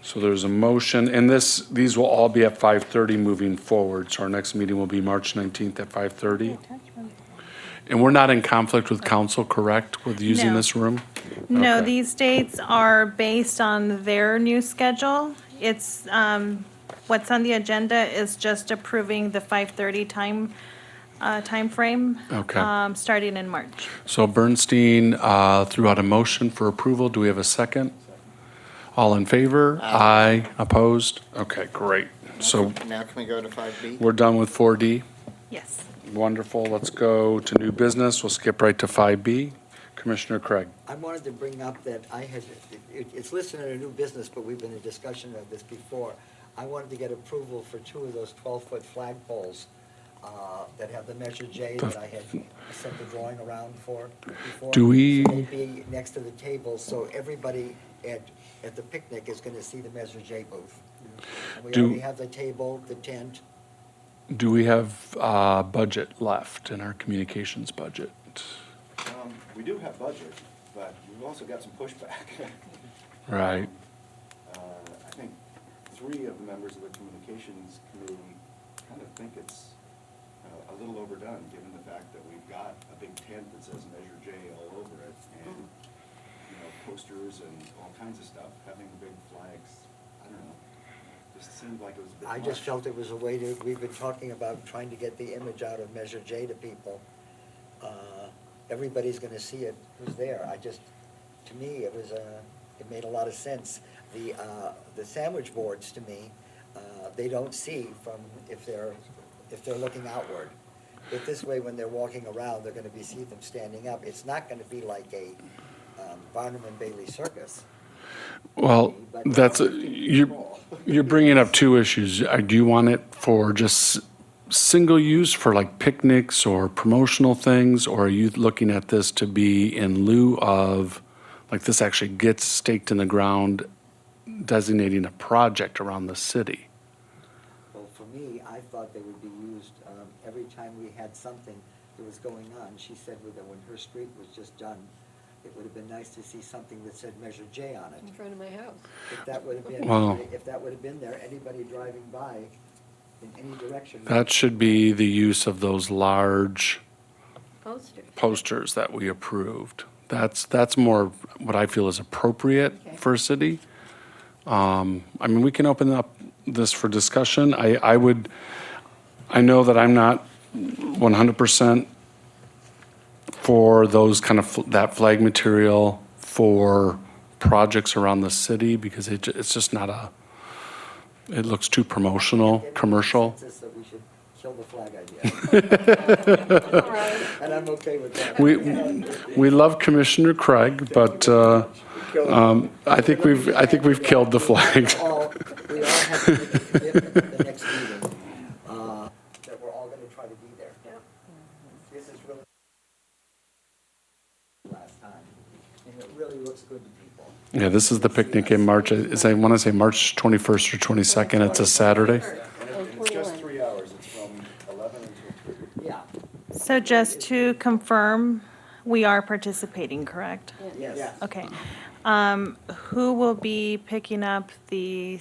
So there's a motion, and these will all be at 5:30 moving forward. So our next meeting will be March 19th at 5:30. And we're not in conflict with council, correct, with using No. this room? No, Okay. these dates are based on their new schedule. It's, what's on the agenda is just approving the 5:30 timeframe. Okay. Starting in March. So Bernstein threw out a motion for approval. Do we have a second? All in favor? Aye. Opposed? Okay, great. So Now can we go to 5B? we're done with 4D? Yes. Wonderful. Let's go to new business. We'll skip right to 5B. Commissioner Craig. I wanted to bring up that it's listed under new business, but we've been in discussion of this before. I wanted to get approval for 2 of those 12-foot flagpoles that have the measure J that I had sent the drawing around for before. Do we- So they'd be next to the table, so everybody at the picnic is going to see the measure J booth. And we Do- already have the table, the tent. Do we have budget left in our communications budget? We do have budget, but we've also got some pushback. Right. I think 3 of the members of the communications committee kind of think it's a little overdone, given the fact that we've got a big tent that says Measure J all over it, and, you know, posters and all kinds of stuff, having big flags, I don't know, just seemed like it was a bit I just much. felt it was a way to, we've been talking about trying to get the image out of Measure J to people. Everybody's gonna see it who's there. To me, it made a lot of sense. The sandwich boards, to me, they don't see from, if they're looking outward. But this way, when they're walking around, they're gonna see them standing up. It's not gonna be like a Barnum and Bailey circus. Well, you're bringing up two issues. Do you want it for just single use for like picnics or promotional things? Or are you looking at this to be in lieu of, like this actually gets staked in the ground, designating a project around the city? Well, for me, I thought they would be used every time we had something that was going on. She said that when her street was just done, it would have been nice to see something that said Measure J on it. In front of my house. If that would have been, Wow. if that would have been there, anybody driving by in any direction. That should be the use of those large Posters. posters that we approved. That's more what I feel is appropriate for a city. I mean, we can open up this for discussion. I know that I'm not 100% for those kind of, that flag material for projects around the city, because it's just not it looks too promotional, commercial. Consensus that we should kill the flag idea. And I'm okay with that. We love Commissioner Craig, but I think we've killed the flag. We all have to make a commitment at the next meeting, that we're all gonna try to be there. This is really last time, and it really looks good to people. Yeah, this is the picnic in March. I want to say March 21st or 22nd. It's a Saturday. And it's just 3 hours, it's from 11 until 3. Yeah. So just to confirm, we are participating, correct? Yes. Okay. Who will be picking up the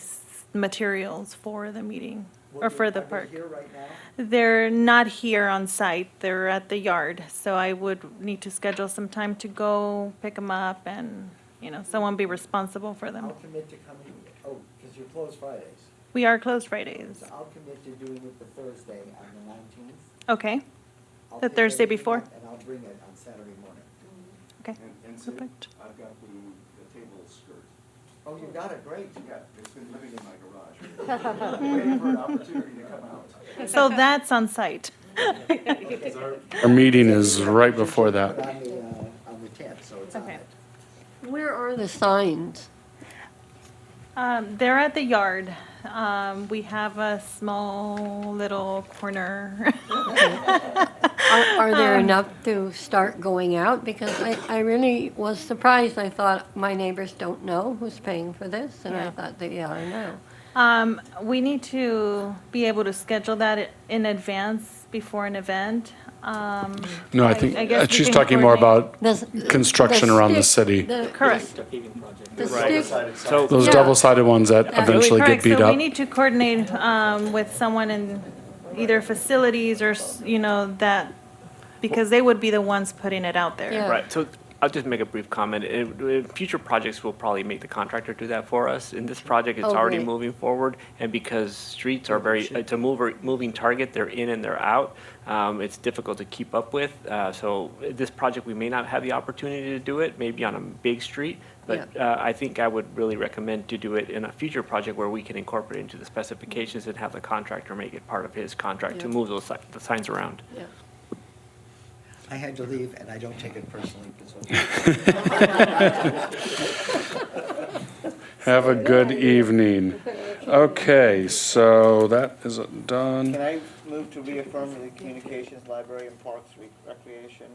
materials for the meeting or for the park? Here right now? They're not here on site. They're at the yard. So I would need to schedule some time to go pick them up and, someone be responsible for them. I'll commit to coming, because you're closed Fridays. We are closed Fridays. So I'll commit to doing it the Thursday on the 19th. Okay. I'll The pick Thursday everything before? up And I'll bring it on Saturday morning. Okay. And Sid, Perfect. I've got the table skirt. Oh, you got it, great. Yeah, it's been living in my garage, waiting for an opportunity to come out. So that's on site. Our meeting is right before that. Put on the tent, so it's on Okay. it. Where are the signs? They're at the yard. We have a small little corner. Are there enough to start going out? Because I really was surprised. I thought my neighbors don't know who's paying for this, and I Yeah. thought they ought to know. We need to be able to schedule that in advance before an event. No, I think guess we she's can talking more coordinate. about construction around the city. Correct. The Right. stick, So Those Yeah. double-sided ones that eventually get Correct. beat So we up. need to coordinate with someone in either facilities or, that, because they would be the ones putting it out there. Yeah. Right, so I'll just make a brief comment. In future projects, we'll probably make the contractor do that for us. In this project, it's Oh, already great. moving forward, and because streets are it's a moving target, they're in and they're out, it's difficult to keep up with. So this project, we may not have the opportunity to do it, maybe on a big street, but I think I would really recommend to do it in a future project where we can incorporate into the specifications and have the contractor make it part of his contract to Yeah. move the signs around. yeah. I had to leave, and I don't take it personally. Have a good evening. Okay, so that is done. Can I move to reaffirm the Communications, Library, and Parks, Recreation,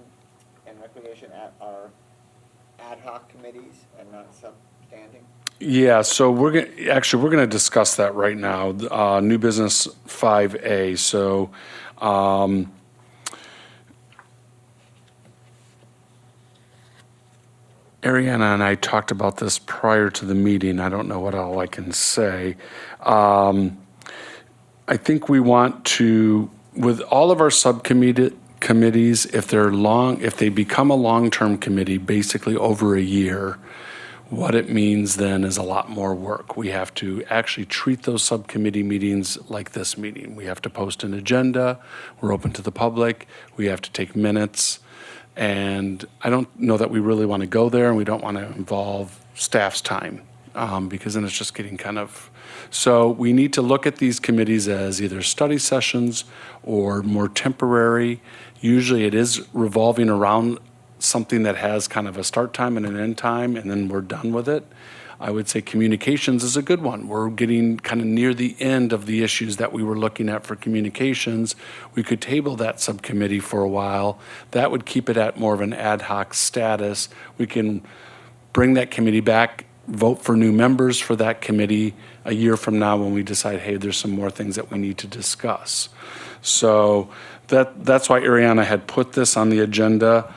at our ad hoc committees and not substanding? Yeah, so we're going to discuss that right now. New business 5A. So, Ariana and I talked about this prior to the meeting. I don't know what all I can say. I think we want to, with all of our committees, if they become a long-term committee, basically over a year, what it means then is a lot more work. We have to actually treat those subcommittee meetings like this meeting. We have to post an agenda, we're open to the public, we have to take minutes, and I don't know that we really want to go there, and we don't want to involve staff's time, because then it's just getting kind of, so we need to look at these committees as either study sessions or more temporary. Usually it is revolving around something that has kind of a start time and an end time, and then we're done with it. I would say communications is a good one. We're getting kind of near the end of the issues that we were looking at for communications. We could table that subcommittee for a while. That would keep it at more of an ad hoc status. We can bring that committee back, vote for new members for that committee a year from now when we decide, hey, there's some more things that we need to discuss. So that's why Ariana had put this on the agenda.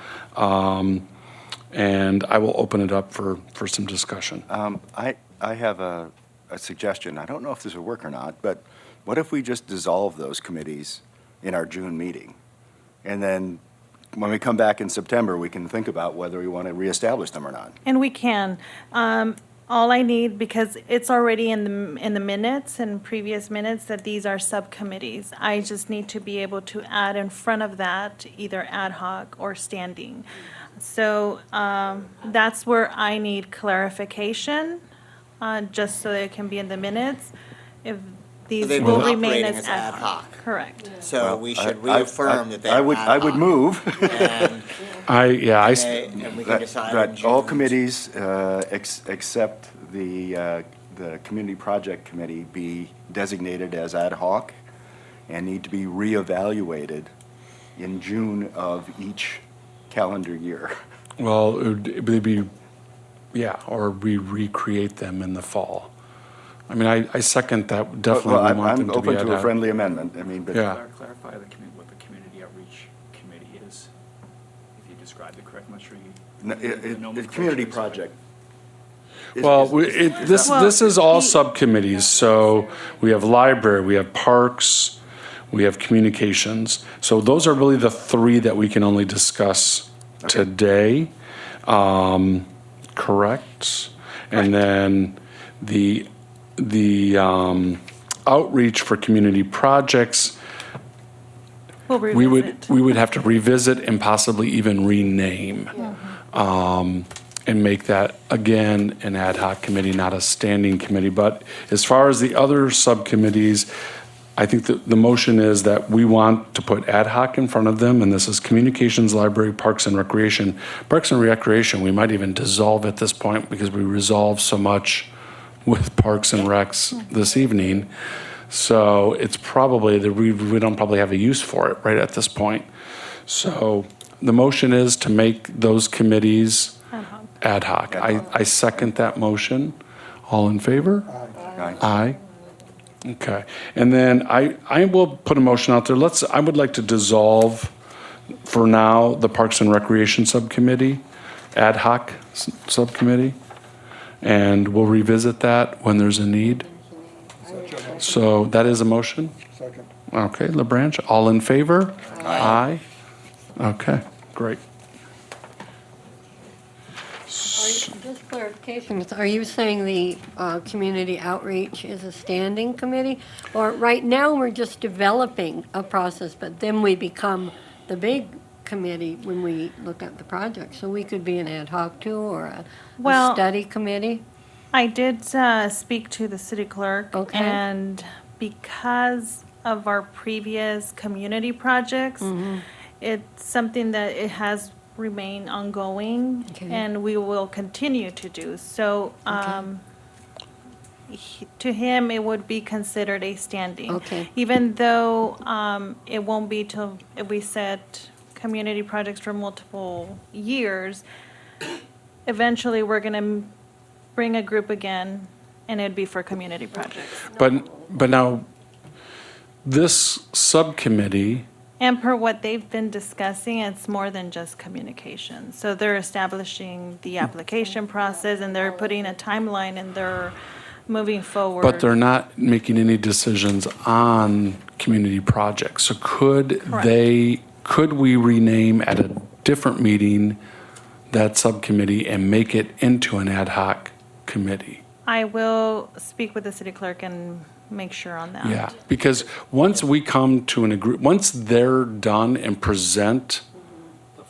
And I will open it up for some discussion. I have a suggestion. I don't know if this will work or not, but what if we just dissolve those committees in our June meeting? And then when we come back in September, we can think about whether we want to reestablish them or not. And we can. All I need, because it's already in the minutes and previous minutes that these are subcommittees, I just need to be able to add in front of that either ad hoc or standing. So that's where I need clarification, just so that it can be in the minutes. If these They've will been remain operating as as ad hoc. Correct. So we should reaffirm that they're I would move And we can decide in that all June. committees except the Community Project Committee be designated as ad hoc and need to be reevaluated in June of each calendar year. Well, it would be, yeah, or we recreate them in the fall. I mean, I second that, definitely Well, we want them I'm to be open ad to a hoc. friendly amendment. I mean, but Yeah. Clarify what the community outreach committee is, if you described it correct, I'm not sure you. the Community Project. Well, this is all subcommittees, so we have library, we have parks, we have communications. So those are really the three that we can only discuss today, correct? And then the outreach for community projects, We'll we revisit. would have to revisit and possibly even rename. And make that, again, an ad hoc committee, not a standing committee. But as far as the other subcommittees, I think that the motion is that we want to put ad hoc in front of them, and this is communications, library, parks and recreation. Parks and recreation, we might even dissolve at this point because we resolved so much with parks and recs this evening. So it's probably, we don't probably have a use for it right at this point. So the motion is to make those committees ad hoc. I second that motion. All in favor? Aye. Okay. And then I will put a motion out there. I would like to dissolve, for now, the Parks and Recreation Subcommittee, ad hoc subcommittee, and we'll revisit that when there's a need. So that is a motion? Second. Okay, LaBranch, all in favor? Aye. Okay, great. Just clarification, are you saying the community outreach is a standing committee? Or right now, we're just developing a process, but then we become the big committee when we look at the project? So we could be an ad hoc too, or a study committee? I did speak to the city clerk. Okay. And because of our previous community projects, it's something that it has remained ongoing, and we will continue to do. So to him, it would be considered a standing. Okay. Even though it won't be till we set community projects for multiple years, eventually we're going to bring a group again, and it'd be for community projects. But now, this subcommittee, And per what they've been discussing, it's more than just communication. So they're establishing the application process, and they're putting a timeline in their moving forward. But they're not making any decisions on community projects. So could we rename at a different meeting that subcommittee and make it into an ad hoc committee? I will speak with the city clerk and make sure on that. Yeah, because once we come to once they're done and present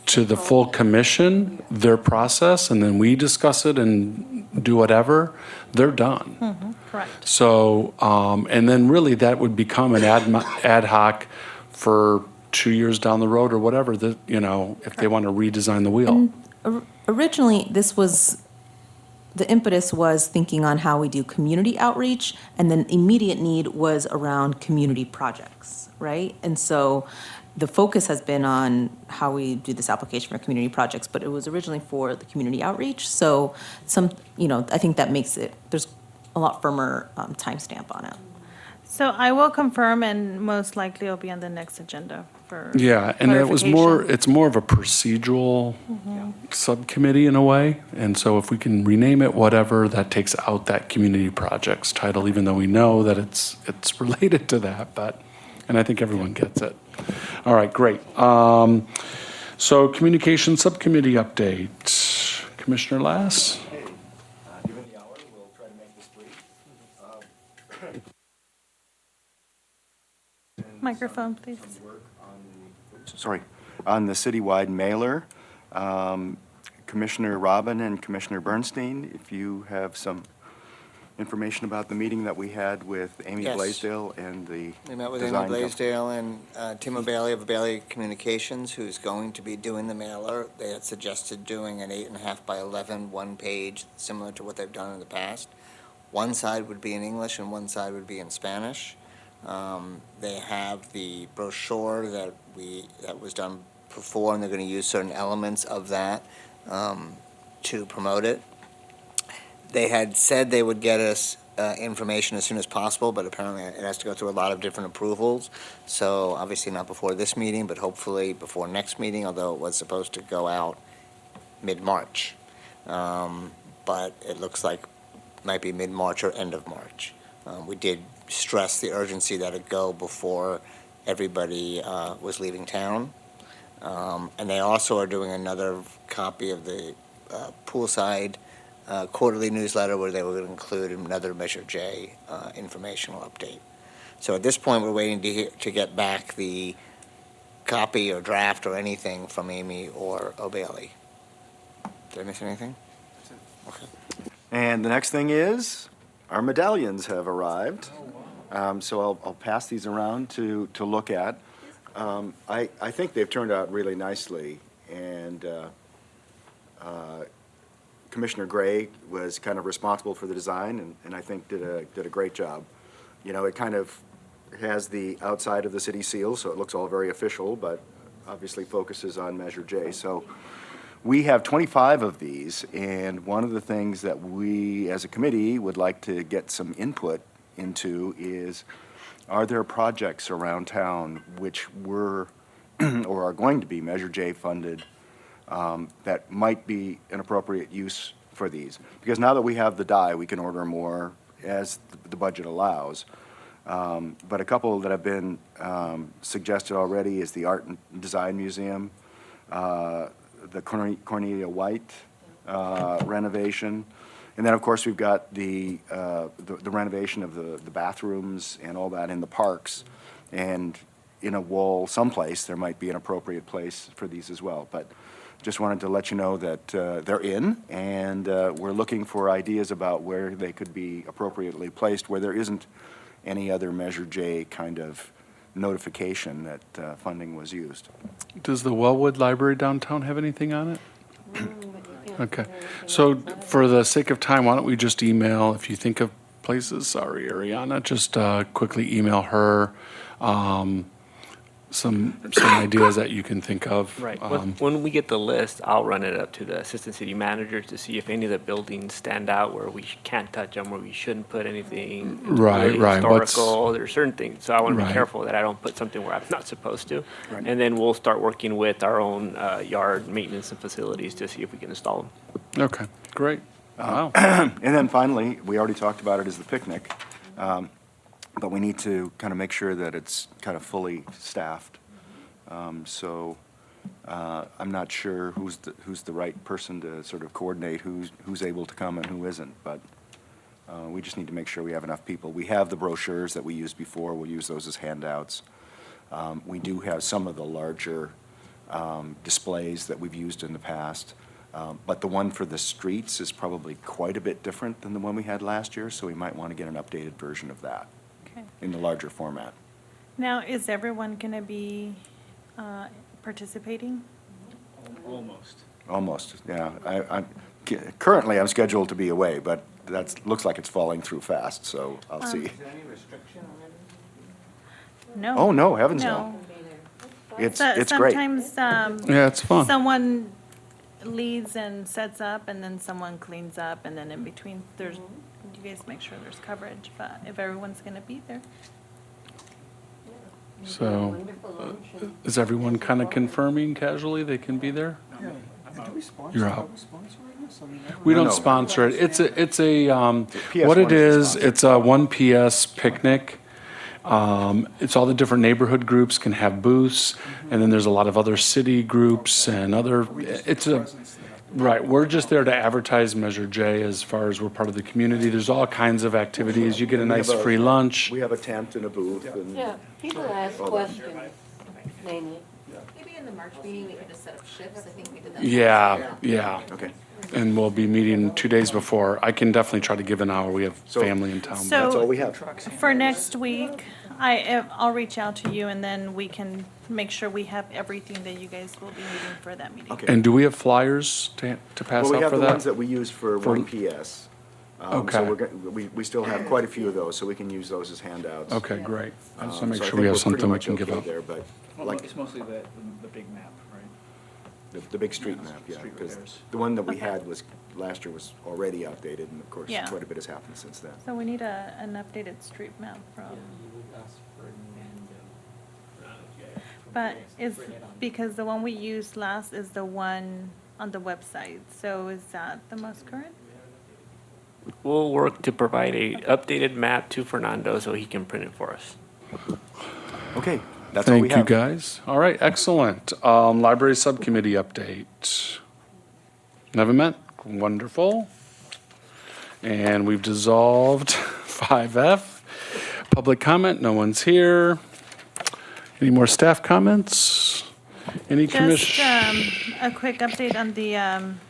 to the full commission their process, and then we discuss it and do whatever, they're done. Correct. So, and then really that would become an ad hoc for 2 years down the road or whatever, if they want to redesign the wheel. Originally, the impetus was thinking on how we do community outreach, and then immediate need was around community projects, right? And so the focus has been on how we do this application for community projects, but it was originally for the community outreach. So I think that makes there's a lot firmer timestamp on it. So I will confirm, and most likely it'll be on the next agenda for Yeah, and it's more of a procedural subcommittee in a way. And so if we can rename it whatever, that takes out that community projects title, even though we know that it's related to that, and I think everyone gets it. All right, great. So communication subcommittee update. Commissioner Lass? Given the hour, we'll try to make this brief. Microphone, please. Sorry, on the citywide mailer, Commissioner Robin and Commissioner Bernstein, if you have some information about the meeting that we had with Amy Yes. Blaisdell and the We met with Amy design company. Blaisdell and Tim O'Bailey of O'Bailey Communications, who's going to be doing the mailer. They had suggested doing an 8.5 by 11 one-page, similar to what they've done in the past. One side would be in English and one side would be in Spanish. They have the brochure that was done before, and they're going to use certain elements of that to promote it. They had said they would get us information as soon as possible, but apparently it has to go through a lot of different approvals. So obviously not before this meeting, but hopefully before next meeting, although it was supposed to go out mid-March. But it looks like it might be mid-March or end of March. We did stress the urgency that it go before everybody was leaving town. And they also are doing another copy of the poolside quarterly newsletter where they were going to include another Measure J informational update. So at this point, we're waiting to get back the copy or draft or anything from Amy or O'Bailey. Did I miss anything? Okay. And the next thing is, our medallions have arrived. So I'll pass these around to look at. I think they've turned out really nicely, and Commissioner Gray was kind of responsible for the design, and I think did a great job. It kind of has the outside of the city seal, so it looks all very official, but obviously focuses on Measure J. So we have 25 of these, and one of the things that we, as a committee, would like to get some input into is, are there projects around town which were or are going to be Measure J funded that might be an appropriate use for these? Because now that we have the die, we can order more as the budget allows. But a couple that have been suggested already is the Art and Design Museum, the Cornelia White renovation, and then of course we've got the renovation of the bathrooms and all that in the parks, and in a wall someplace there might be an appropriate place for these as well. But just wanted to let you know that they're in, and we're looking for ideas about where they could be appropriately placed, where there isn't any other Measure J kind of notification that funding was used. Does the Wellwood Library downtown have anything on it? Okay, so for the sake of time, why don't we just email, if you think of places, sorry, Ariana, just quickly email her some ideas that you can think of. Right. When we get the list, I'll run it up to the assistant city managers to see if any of the buildings stand out where we can't touch them, where we shouldn't put anything. Right. Historical, there's certain things. So I want to be Right. careful that I don't put something where I'm not supposed to. Right. And then we'll start working with our own yard maintenance and facilities to see if we can install them. Okay, great. Wow. And then finally, we already talked about it as the picnic, but we need to kind of make sure that it's kind of fully staffed. So I'm not sure who's the right person to sort of coordinate who's able to come and who isn't, but we just need to make sure we have enough people. We have the brochures that we used before. We'll use those as handouts. We do have some of the larger displays that we've used in the past. But the one for the streets is probably quite a bit different than the one we had last year, so we might want to get an updated version of that Okay. in the larger format. Now, is everyone going to be participating? Almost, yeah. Currently, I'm scheduled to be away, but looks like it's falling through fast, so I'll see. Is there any restriction on it? No. Oh, no, heavens no. It's great. Sometimes, Yeah, it's fun. someone leads and sets up, and then someone cleans up, and then in between, you guys make sure there's coverage, but if everyone's going to be there. So, is everyone kind of confirming casually they can be there? Yeah. Do we sponsor, You're are out. we sponsoring this? I mean, We don't No. sponsor it. It's a, PS1 what it is is, the it's a 1PS picnic. It's all the different neighborhood groups can have booths, and then there's a lot of other city groups and other, right, we're just there to advertise Measure J as far as we're part of the community. There's all kinds of activities. You get a We have nice free lunch. We have a tent and a booth and. Yeah, people ask questions, mainly. Maybe in the March meeting, we could just set up shifts. I think we did that. Yeah. Okay. And we'll be meeting 2 days before. I can definitely try to give an hour. We have So- family in town. So- That's all we have. For next week, I'll reach out to you, and then we can make sure we have everything that you guys will be needing for that meeting. Okay. And do we have flyers to pass Well, we out have for the ones that? that we use for For- 1PS. Okay. So we still have quite a few of those, so we can use those as handouts. Okay, great. I just want to So make I sure think we have we're something we pretty can much give okay out. there, but Well, like it's mostly the big map, right? the big street map, yeah, Street because repairs. the one that we had last year was already outdated, and of course, Yeah. quite a bit has happened since then. So we need an updated street map from, but because the one we used last is the one on the website, so is that the most current? We'll work to provide a updated map to Fernando so he can print it for us. Okay, that's all we Thank you, have. guys. All right, excellent. Library Subcommittee update. Never met? Wonderful. And we've dissolved 5F. Public comment, no one's here. Any more staff comments? Any Just commission? a quick update on the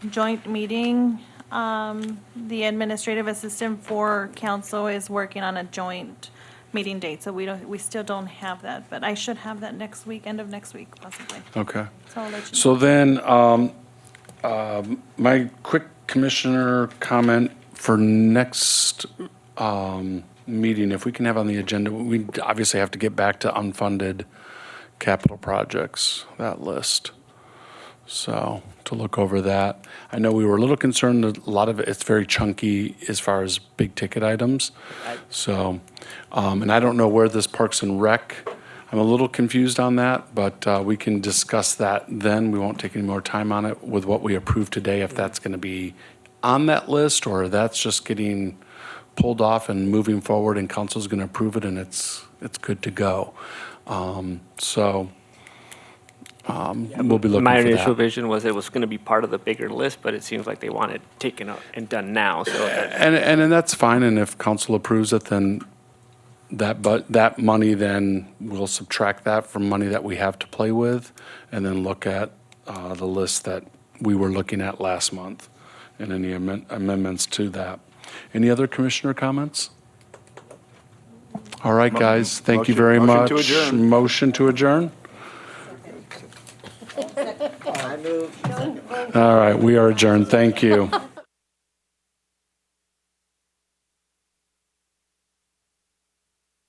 joint meeting. The administrative assistant for council is working on a joint meeting date, so we still don't have that, but I should have that next week, end of next week possibly. Okay. So I'll let you know. So then, my quick commissioner comment for next meeting, if we can have on the agenda, we obviously have to get back to unfunded capital projects, that list. So, to look over that. I know we were a little concerned that a lot of it's very chunky as far as big ticket items. So, and I don't know where this Parks and Rec, I'm a little confused on that, but we can discuss that then. We won't take any more time on it with what we approved today, if that's going to be on that list or that's just getting pulled off and moving forward and council's going to approve it and it's good to go. We'll be looking My for initial that. vision was it was going to be part of the bigger list, but it seems like they want it taken out and done now, so. And that's fine, and if council approves it, then that money, then we'll subtract that from money that we have to play with, and then look at the list that we were looking at last month, and any amendments to that. Any other commissioner comments? All right, guys, thank you very much. Motion to adjourn. Motion to adjourn? I move. All right, we are adjourned, thank you.